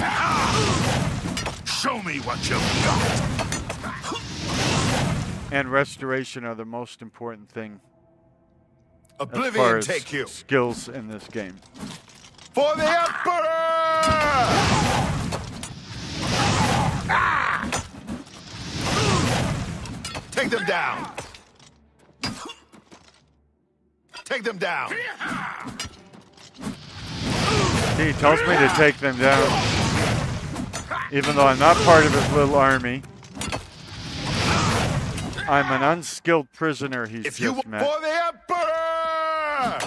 Show me what you've got. And restoration are the most important thing as far Oblivion as take you! skills in this game. For the Emperor! Take them down! Take them down! He tells me to take them down, even though I'm not part of his little army. I'm an unskilled prisoner he's If you just met. for the Emperor!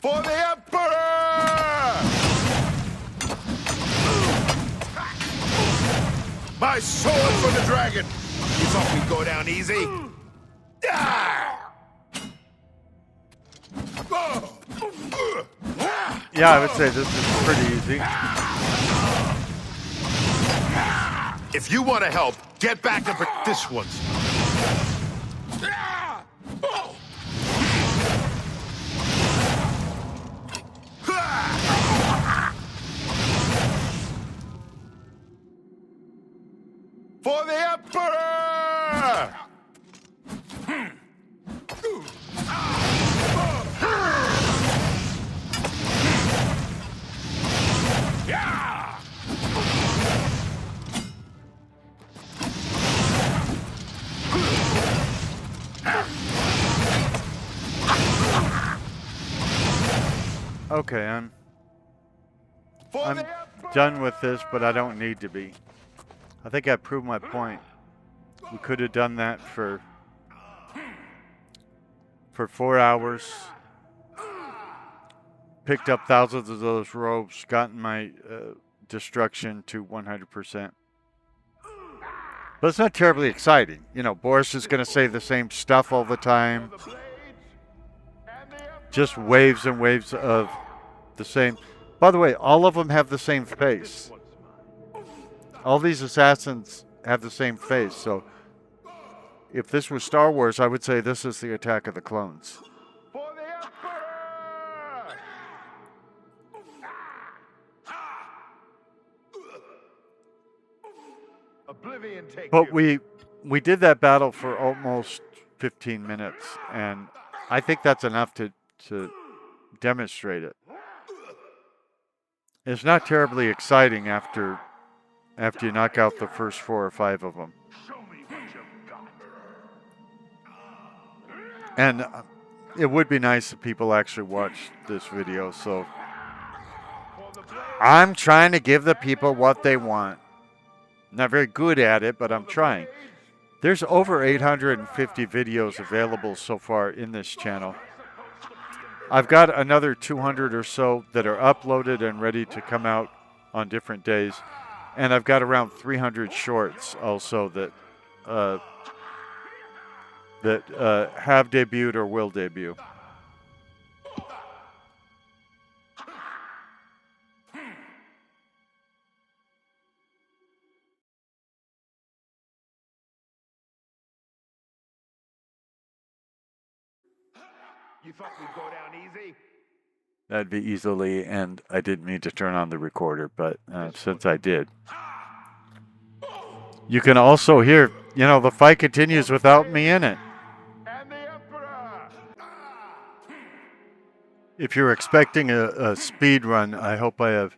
For the Emperor! My sword for the dragon! You thought we'd go down easy? Yeah, I would say this is pretty easy. If you want to help, get back and this one's. For the Emperor! Okay, I'm done with this, but I don't need to be. I think I proved my point. We could have done that for 4 hours. Picked up thousands of those robes, gotten my destruction to 100%. But it's not terribly exciting. You know, Boris is going to say the same stuff all the time. Just waves and waves of the same. By the way, all of them have the same face. All these assassins have the same face. So if this was Star Wars, I would say this is the Attack of the Clones. For the Emperor! Oblivion take But you. we did that battle for almost 15 minutes, and I think that's enough to demonstrate it. It's not terribly exciting after you knock out the first 4 or 5 of them. And it would be nice if people actually watched this video, so I'm trying to give the people what they want. Not very good at it, but I'm trying. There's over 850 videos available so far in this channel. I've got another 200 or so that are uploaded and ready to come out on different days. And I've got around 300 shorts also that have debuted or will debut. You thought we'd go down easy? That'd be easily, and I didn't mean to turn on the recorder, but since I did. You can also hear, the fight continues without me in it. And the Emperor! If you're expecting a speed run, I hope I have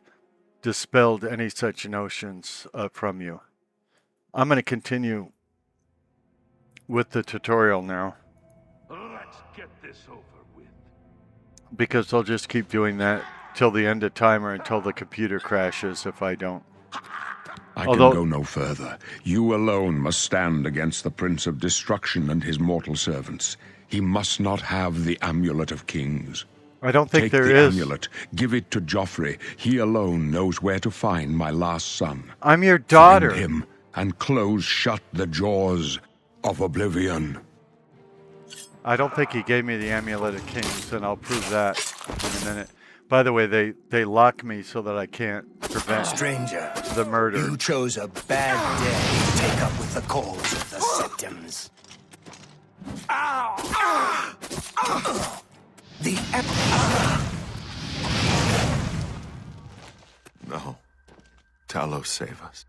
dispelled any such notions from you. I'm going to continue with the tutorial now. Let's get this over with. Because I'll just keep doing that till the end of timer until the computer crashes if I don't. I can go no further. You alone must stand against the Prince of Destruction and his mortal servants. He must not have the Amulet of Kings. I don't think Take there the is. amulet, give it to Joffrey. He alone knows where to find my last son. I'm your daughter. Find him and close shut the jaws of Oblivion. I don't think he gave me the Amulet of Kings, and I'll prove that in a minute. By the way, they lock me so that I can't prevent Stranger, the murder. you chose a bad day to take up with the cause of the Septums. The No. Talos, save us.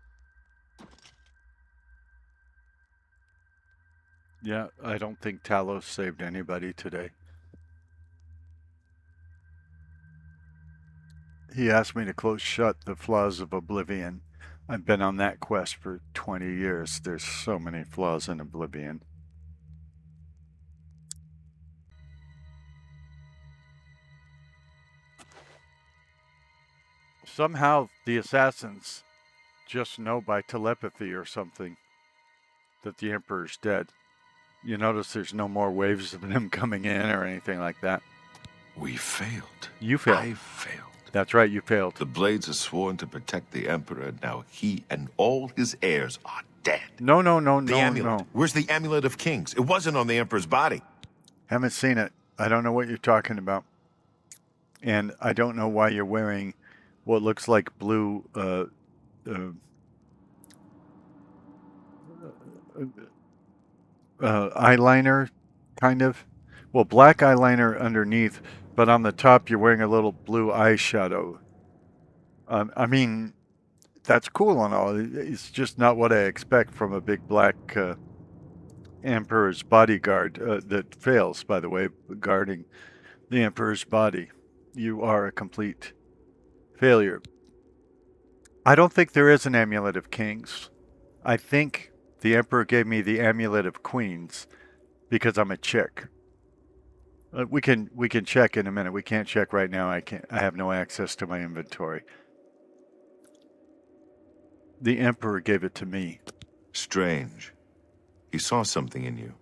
Yeah, I don't think Talos saved anybody today. He asked me to close shut the flaws of Oblivion. I've been on that quest for 20 years. There's so many flaws in Oblivion. Somehow the assassins just know by telepathy or something that the Emperor's dead. You notice there's no more waves of him coming in or anything like that. We failed. You failed. I failed. That's right, you failed. The Blades are sworn to protect the Emperor. Now he and all his heirs are dead. No. The amulet. Where's the Amulet of Kings? It wasn't on the Emperor's body. Haven't seen it. I don't know what you're talking about. And I don't know why you're wearing what looks like blue eyeliner, kind of. Well, black eyeliner underneath, but on the top you're wearing a little blue eyeshadow. I mean, that's cool and all. It's just not what I expect from a big black Emperor's bodyguard that fails, by the way, guarding the Emperor's body. You are a complete failure. I don't think there is an Amulet of Kings. I think the Emperor gave me the Amulet of Queens because I'm a chick. We can check in a minute. We can't check right now. I have no access to my inventory. The Emperor gave it to me. Strange. He saw something in you.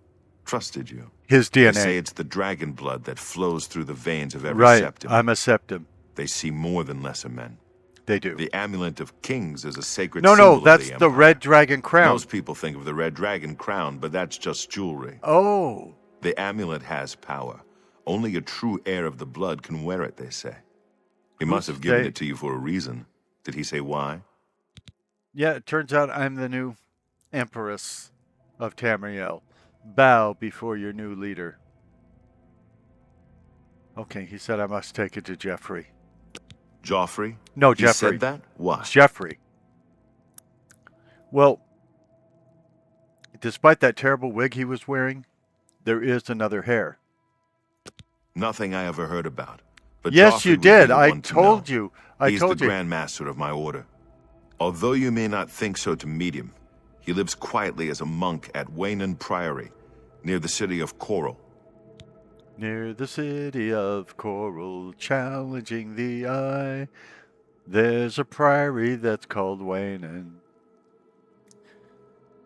Trusted you. His DNA. They say it's the dragon blood that flows through the veins of every right. septum. I'm a septum. They see more than lesser men. They do. The Amulet of Kings is a sacred symbol No, of that's the the Empire. red dragon crown. Most people think of the red dragon crown, but that's just jewelry. Oh. The amulet has power. Only a true heir of the blood can wear it, they say. He must have given it to you for a reason. Did he say why? Yeah, it turns out I'm the new Empress of Tamriel. Bow before your new leader. Okay, he said I must take it to Jeffrey. Joffrey? No, He Jeffrey. said that? Why? Jeffrey. Well, despite that terrible wig he was wearing, there is another hair. Nothing I ever heard about. But Yes, Joffrey you would be did. the I one to told know. you. I He's told the you. Grand Master of my order. Although you may not think so to meet him, he lives quietly as a monk at Waynon Priory, near the city of Coral. Near the city of Coral, challenging the eye, there's a priory that's called Wayne, and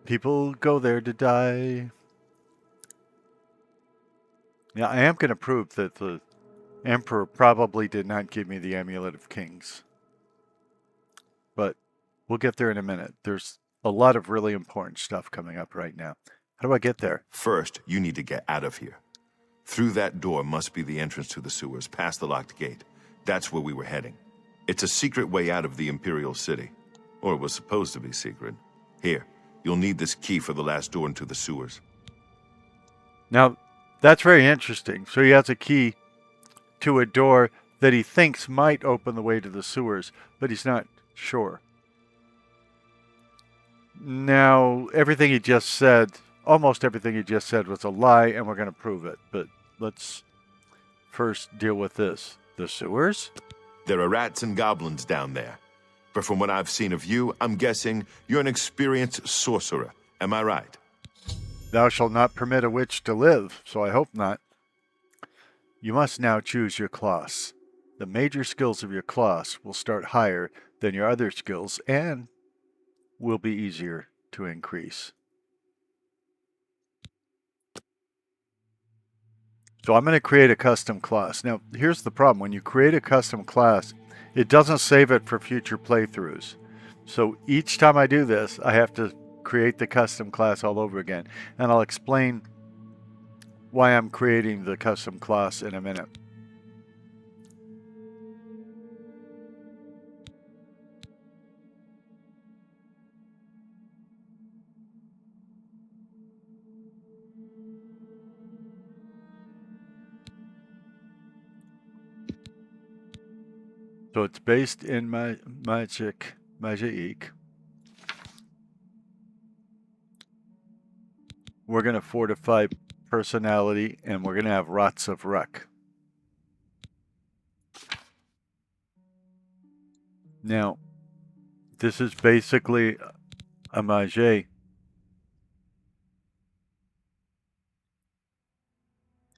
people go there to die. Yeah, I am going to prove that the Emperor probably did not give me the Amulet of Kings. But we'll get there in a minute. There's a lot of really important stuff coming up right now. How do I get there? First, you need to get out of here. Through that door must be the entrance to the sewers, past the locked gate. That's where we were heading. It's a secret way out of the Imperial City. Or it was supposed to be secret. Here, you'll need this key for the last door into the sewers. Now, that's very interesting. So he has a key to a door that he thinks might open the way to the sewers, but he's not sure. Now, everything he just said, almost everything he just said was a lie, and we're going to prove it. But let's first deal with this. The sewers? There are rats and goblins down there. But from what I've seen of you, I'm guessing you're an experienced sorcerer. Am I right? Thou shalt not permit a witch to live, so I hope not. You must now choose your class. The major skills of your class will start higher than your other skills and will be easier to increase. So I'm going to create a custom class. Now, here's the problem. When you create a custom class, it doesn't save it for future playthroughs. So each time I do this, I have to create the custom class all over again. And I'll explain why I'm creating the custom class in a minute. So it's based in magic. We're going to fortify personality, and we're going to have Rots of Ruck. Now, this is basically a mage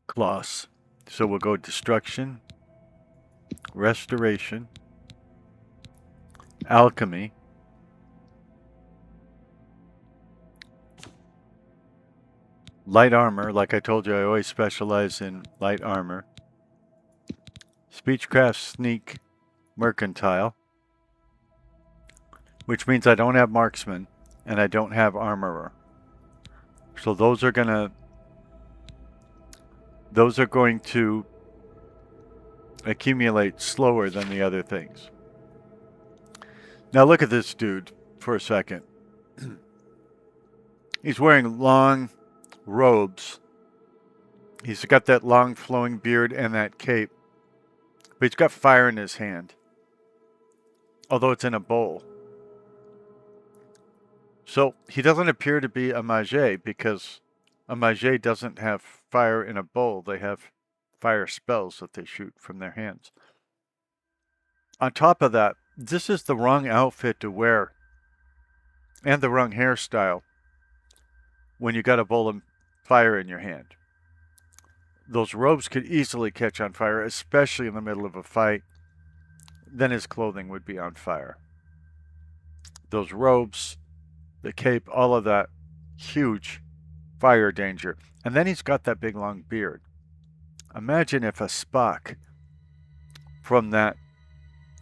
class. So we'll go destruction, restoration, alchemy, light armor. Like I told you, I always specialize in light armor. Speechcraft, sneak, mercantile, which means I don't have marksman and I don't have armorer. So those are going to accumulate slower than the other things. Now look at this dude for a second. He's wearing long robes. He's got that long flowing beard and that cape. But he's got fire in his hand. Although it's in a bowl. So he doesn't appear to be a mage because a mage doesn't have fire in a bowl. They have fire spells that they shoot from their hands. On top of that, this is the wrong outfit to wear and the wrong hairstyle when you got a bowl of fire in your hand. Those robes could easily catch on fire, especially in the middle of a fight. Then his clothing would be on fire. Those robes, the cape, all of that, huge fire danger. And then he's got that big long beard. Imagine if a Spock from that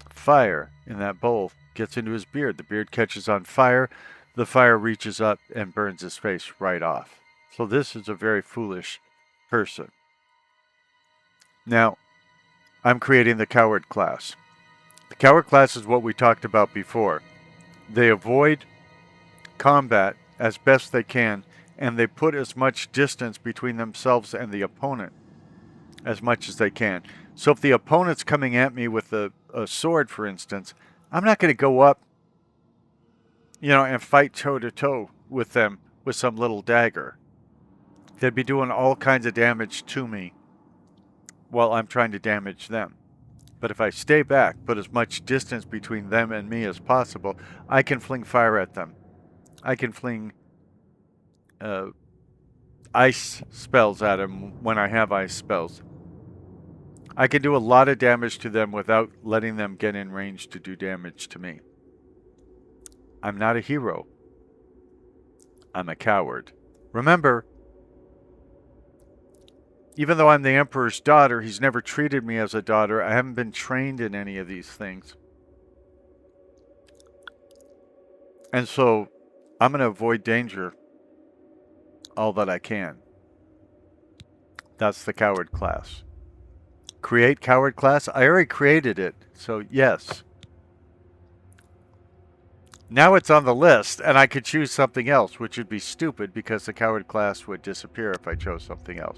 fire in that bowl gets into his beard. The beard catches on fire. The fire reaches up and burns his face right off. So this is a very foolish person. Now, I'm creating the coward class. The coward class is what we talked about before. They avoid combat as best they can, and they put as much distance between themselves and the opponent as much as they can. So if the opponent's coming at me with a sword, for instance, I'm not going to go up, and fight toe-to-toe with them with some little dagger. They'd be doing all kinds of damage to me while I'm trying to damage them. But if I stay back, put as much distance between them and me as possible, I can fling fire at them. I can fling ice spells at them when I have ice spells. I can do a lot of damage to them without letting them get in range to do damage to me. I'm not a hero. I'm a coward. Remember, even though I'm the Emperor's daughter, he's never treated me as a daughter. I haven't been trained in any of these things. And so, I'm going to avoid danger all that I can. That's the coward class. Create coward class? I already created it, so yes. Now it's on the list, and I could choose something else, which would be stupid because the coward class would disappear if I chose something else.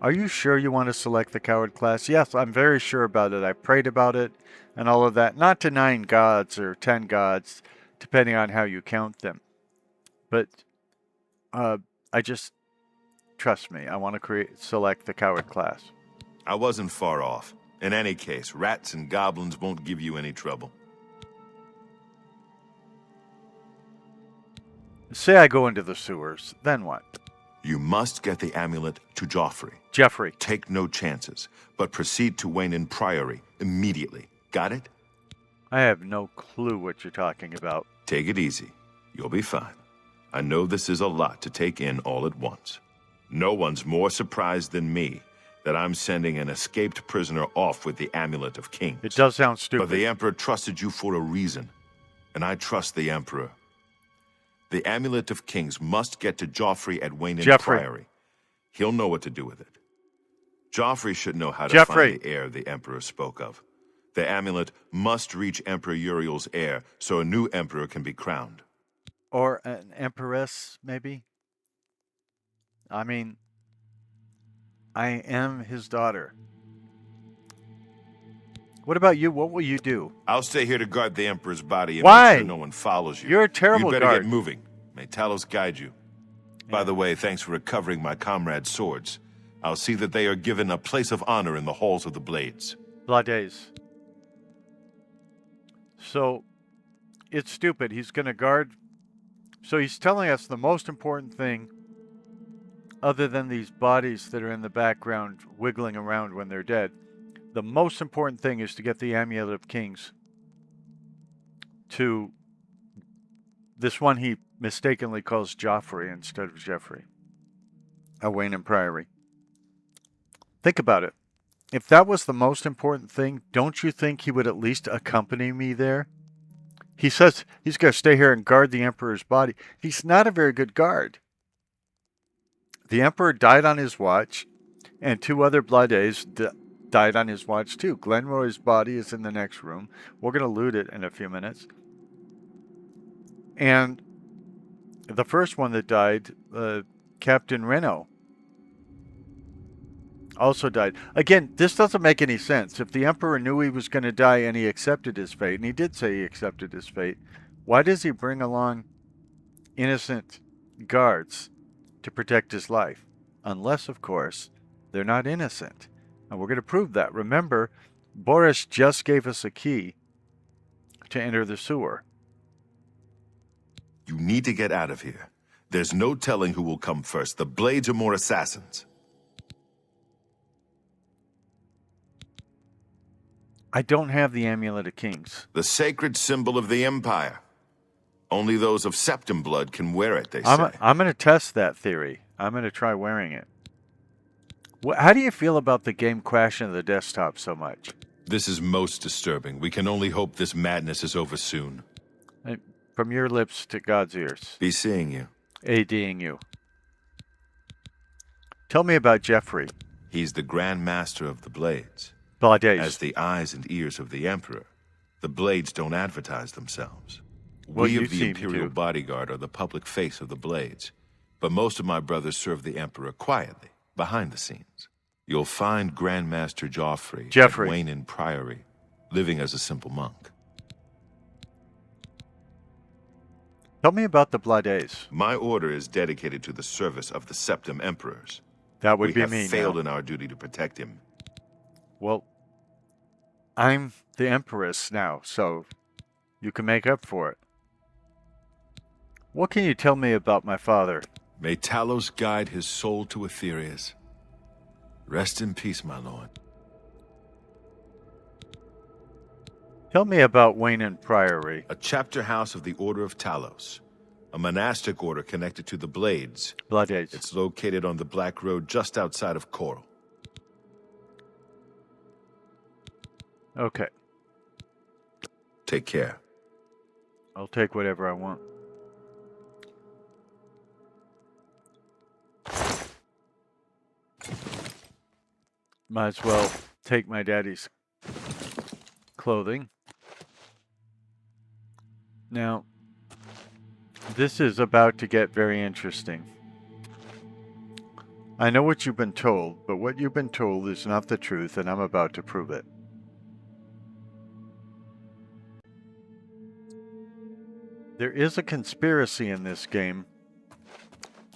Are you sure you want to select the coward class? Yes, I'm very sure about it. I prayed about it and all of that. Not to 9 gods or 10 gods, depending on how you count them. But I just, trust me, I want to select the coward class. I wasn't far off. In any case, rats and goblins won't give you any trouble. Say I go into the sewers, then what? You must get the amulet to Joffrey. Jeffrey. Take no chances, but proceed to Wayne Priory immediately. Got it? I have no clue what you're talking about. Take it easy. You'll be fine. I know this is a lot to take in all at once. No one's more surprised than me that I'm sending an escaped prisoner off with the Amulet of Kings. It does sound stupid. But the Emperor trusted you for a reason, and I trust the Emperor. The Amulet of Kings must get to Joffrey at Wayne Priory. He'll know what to do with it. Joffrey should know how to find the heir the Emperor spoke of. The amulet must reach Emperor Uriel's heir so a new emperor can be crowned. Or an empress, maybe? I mean, I am his daughter. What about you? What will you do? I'll stay here to guard the Emperor's body and Why? make sure no one follows you. You're a terrible You'd better guard. get moving. May Talos guide you. By the way, thanks for recovering my comrades' swords. I'll see that they are given a place of honor in the halls of the Blades. Blades. So, it's stupid. He's going to guard... So he's telling us the most important thing, other than these bodies that are in the background wiggling around when they're dead, the most important thing is to get the Amulet of Kings to this one he mistakenly calls Joffrey instead of Jeffrey. Wayne and Priory. Think about it. If that was the most important thing, don't you think he would at least accompany me there? He says he's going to stay here and guard the Emperor's body. He's not a very good guard. The Emperor died on his watch, and 2 other Blades died on his watch too. Glenroy's body is in the next room. We're going to loot it in a few minutes. And the first one that died, Captain Reno, also died. Again, this doesn't make any sense. If the Emperor knew he was going to die and he accepted his fate, and he did say he accepted his fate, why does he bring along innocent guards to protect his life? Unless, of course, they're not innocent. And we're going to prove that. Remember, Boris just gave us a key to enter the sewer. You need to get out of here. There's no telling who will come first. The Blades are more assassins. I don't have the Amulet of Kings. The sacred symbol of the Empire. Only those of Septim blood can wear it, they say. I'm going to test that theory. I'm going to try wearing it. How do you feel about the game crashing the desktop so much? This is most disturbing. We can only hope this madness is over soon. From your lips to God's ears. Be seeing you. ADing you. Tell me about Jeffrey. He's the Grand Master of the Blades. Blades. As the eyes and ears of the Emperor, the Blades don't advertise themselves. Well, We of the Imperial Bodyguard are the public face of the Blades, but most of my brothers serve the Emperor quietly, behind the scenes. You'll find Grand Master Joffrey at Wayne Priory, living as a simple monk. Tell me about the Blades. My order is dedicated to the service of the Septim Emperors. That would be me. We have failed in our duty to protect him. Well, I'm the Empress now, so you can make up for it. What can you tell me about my father? May Talos guide his soul to Aetherius. Rest in peace, my lord. Tell me about Wayne and Priory. A chapter house of the Order of Talos. A monastic order connected to the Blades. Blades. It's located on the Black Road just outside of Coral. Okay. Take care. I'll take whatever I want. Might as well take my daddy's clothing. Now, this is about to get very interesting. I know what you've been told, but what you've been told is not the truth, and I'm about to prove it. There is a conspiracy in this game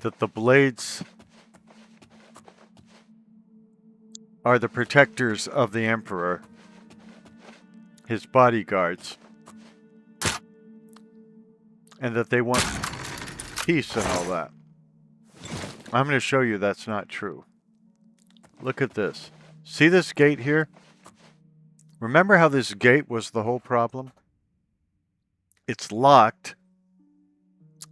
that the blades are the protectors of the Emperor, his bodyguards, and that they want peace and all that. I'm going to show you that's not true. Look at this. See this gate here? Remember how this gate was the whole problem? It's locked,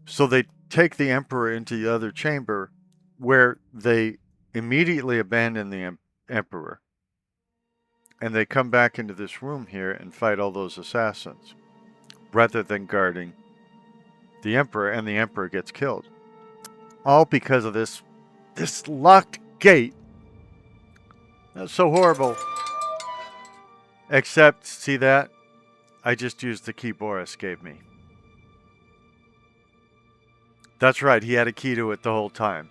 so they take the Emperor into the other chamber where they immediately abandon the Emperor. And they come back into this room here and fight all those assassins, rather than guarding the Emperor, and the Emperor gets killed. All because of this locked gate. That's so horrible. Except, see that? I just used the key Boris gave me. That's right, he had a key to it the whole time.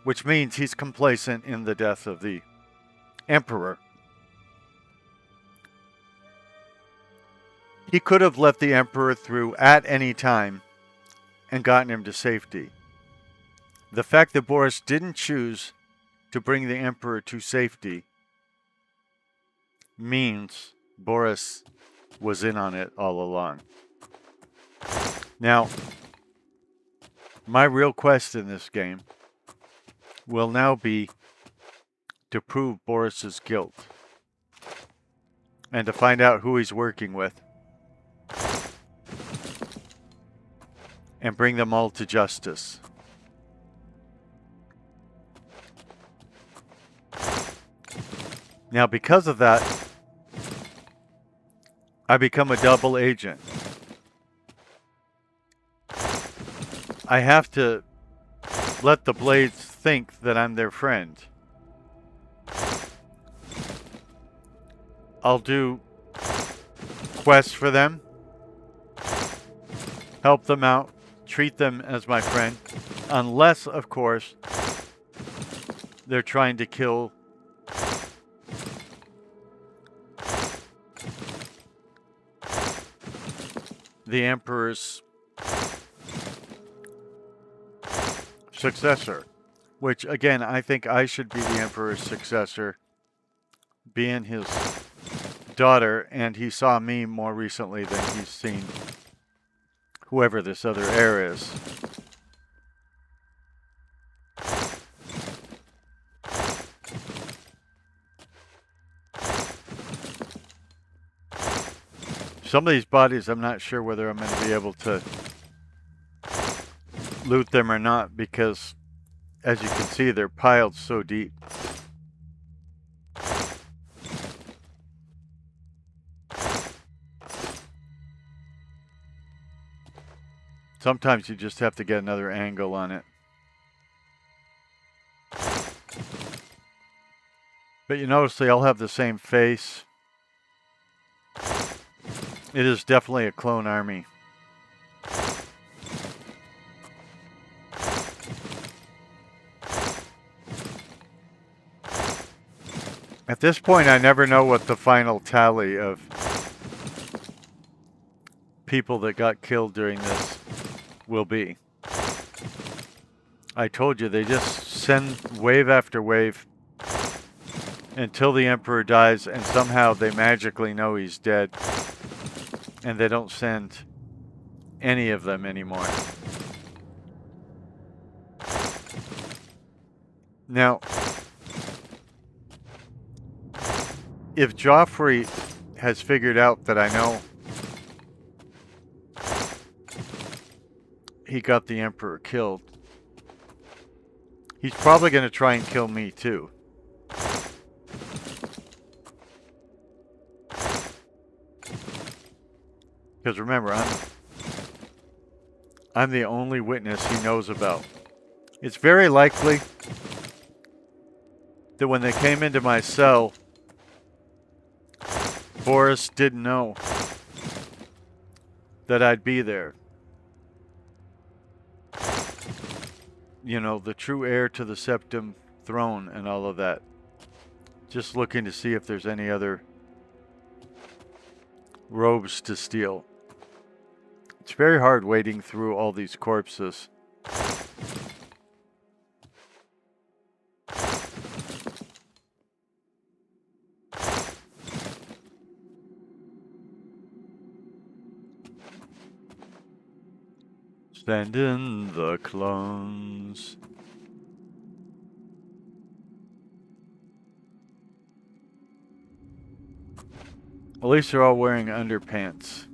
Which means he's complacent in the death of the Emperor. He could have let the Emperor through at any time and gotten him to safety. The fact that Boris didn't choose to bring the Emperor to safety means Boris was in on it all along. Now, my real quest in this game will now be to prove Boris's guilt and to find out who he's working with and bring them all to justice. Now, because of that, I become a double agent. I have to let the Blades think that I'm their friend. I'll do quests for them, help them out, treat them as my friend, unless, of course, they're trying to kill the Emperor's successor. Which, again, I think I should be the Emperor's successor, being his daughter, and he saw me more recently than he's seen whoever this other heir is. Some of these bodies, I'm not sure whether I'm going to be able to loot them or not, because as you can see, they're piled so deep. Sometimes you just have to get another angle on it. But you notice they all have the same face. It is definitely a clone army. At this point, I never know what the final tally of people that got killed during this will be. I told you, they just send wave after wave until the Emperor dies, and somehow they magically know he's dead, and they don't send any of them anymore. Now, if Joffrey has figured out that I know he got the Emperor killed, he's probably going to try and kill me too. Because remember, I'm the only witness he knows about. It's very likely that when they came into my cell, Boris didn't know that I'd be there. You know, the true heir to the Septim throne and all of that. Just looking to see if there's any other robes to steal. It's very hard wading through all these corpses. Send in the clones. At least they're all wearing underpants.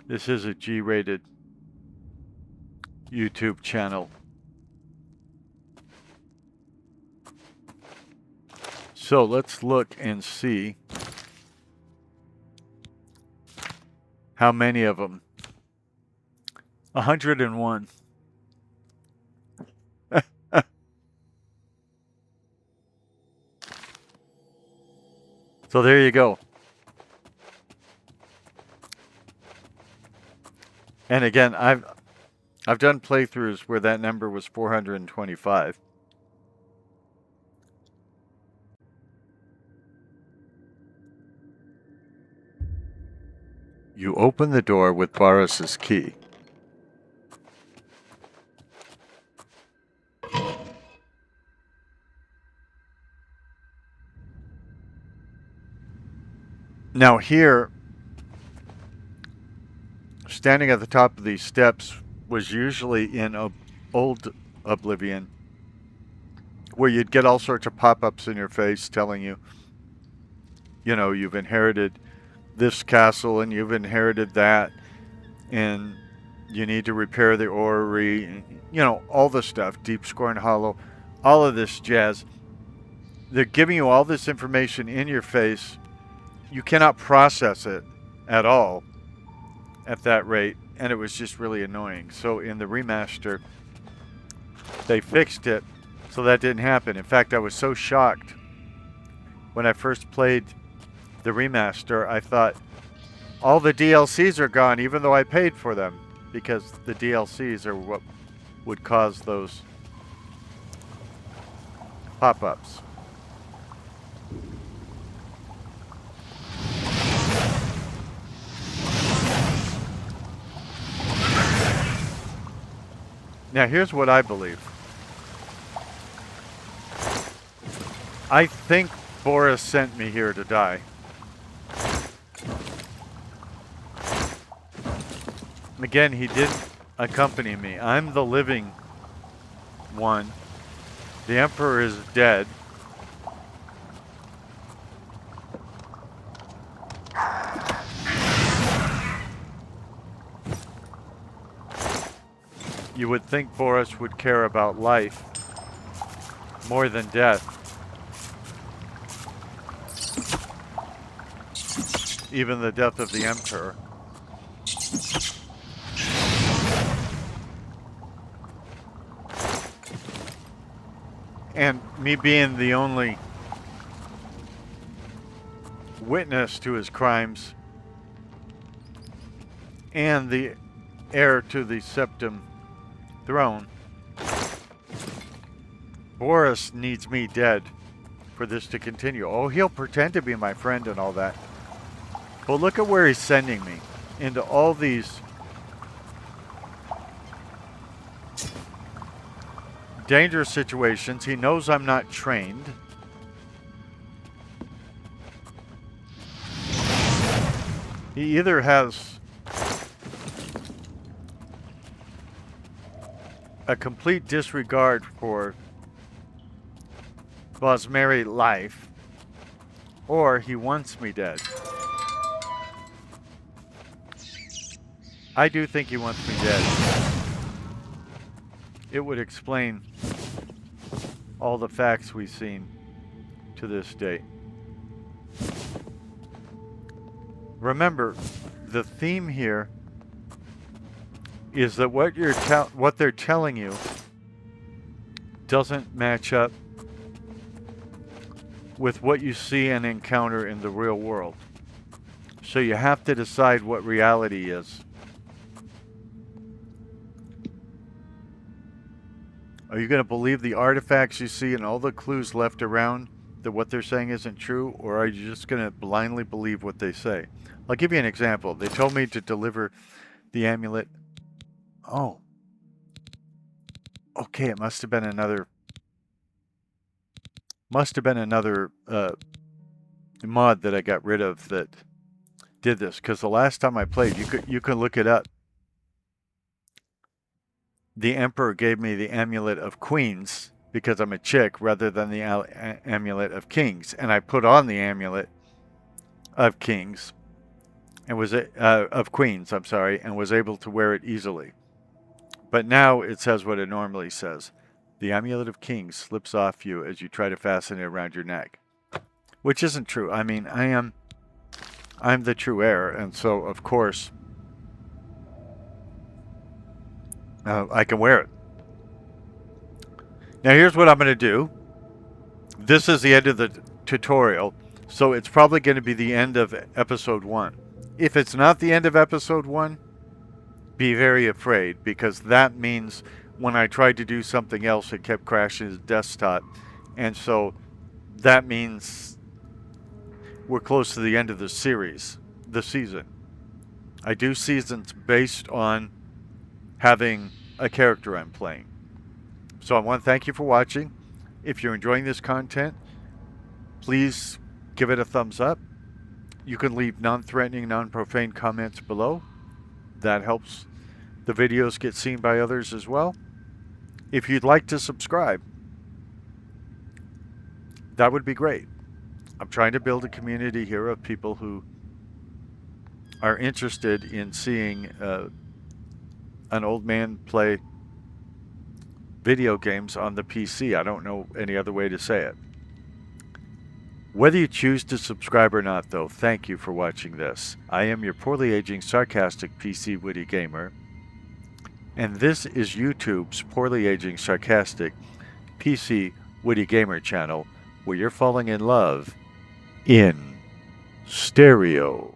This is a G-rated YouTube channel. So let's look and see how many of them. 101. So there you go. And again, I've done playthroughs where that number was 425. You open the door with Boris's key. Now here, standing at the top of these steps was usually in old Oblivion, where you'd get all sorts of pop-ups in your face telling you, you know, you've inherited this castle and you've inherited that, and you need to repair the orrery, you know, all the stuff, Deep Scorn Hollow, all of this jazz. They're giving you all this information in your face. You cannot process it at all at that rate, and it was just really annoying. So in the remaster, they fixed it so that didn't happen. In fact, I was so shocked when I first played the remaster. I thought all the DLCs are gone, even though I paid for them, because the DLCs are what would cause those pop-ups. Now, here's what I believe. I think Boris sent me here to die. Again, he didn't accompany me. I'm the living one. The Emperor is dead. You would think Boris would care about life more than death. Even the death of the Emperor. And me being the only witness to his crimes and the heir to the Septim throne, Boris needs me dead for this to continue. Oh, he'll pretend to be my friend and all that. But look at where he's sending me. Into all these dangerous situations. He knows I'm not trained. He either has a complete disregard for Bosmeri life, or he wants me dead. I do think he wants me dead. It would explain all the facts we've seen to this date. Remember, the theme here is that what they're telling you doesn't match up with what you see and encounter in the real world. So you have to decide what reality is. Are you going to believe the artifacts you see and all the clues left around that what they're saying isn't true, or are you just going to blindly believe what they say? I'll give you an example. They told me to deliver The amulet. Oh. Okay, it must have been another mod that I got rid of that did this, because the last time I played, you can look it up. The Emperor gave me the Amulet of Queens because I'm a chick rather than the Amulet of Kings, and I put on the Amulet of Kings and was of Queens, I'm sorry, and was able to wear it easily. But now it says what it normally says. The Amulet of Kings slips off you as you try to fasten it around your neck. Which isn't true. I mean, I'm the true heir, and so, of course, I can wear it. Now, here's what I'm going to do. This is the end of the tutorial, so it's probably going to be the end of episode 1. If it's not the end of episode 1, be very afraid, because that means when I tried to do something else, it kept crashing his desktop, and so that means we're close to the end of the series, the season. I do seasons based on having a character I'm playing. So I want to thank you for watching. If you're enjoying this content, please give it a thumbs up. You can leave non-threatening, non-profane comments below. That helps the videos get seen by others as well. If you'd like to subscribe, that would be great. I'm trying to build a community here of people who are interested in seeing an old man play video games on the PC. I don't know any other way to say it. Whether you choose to subscribe or not, though, thank you for watching this. I am your poorly aging, sarcastic PC Witty gamer, and this is YouTube's poorly aging, sarcastic PC Witty gamer channel, where you're falling in love in stereo.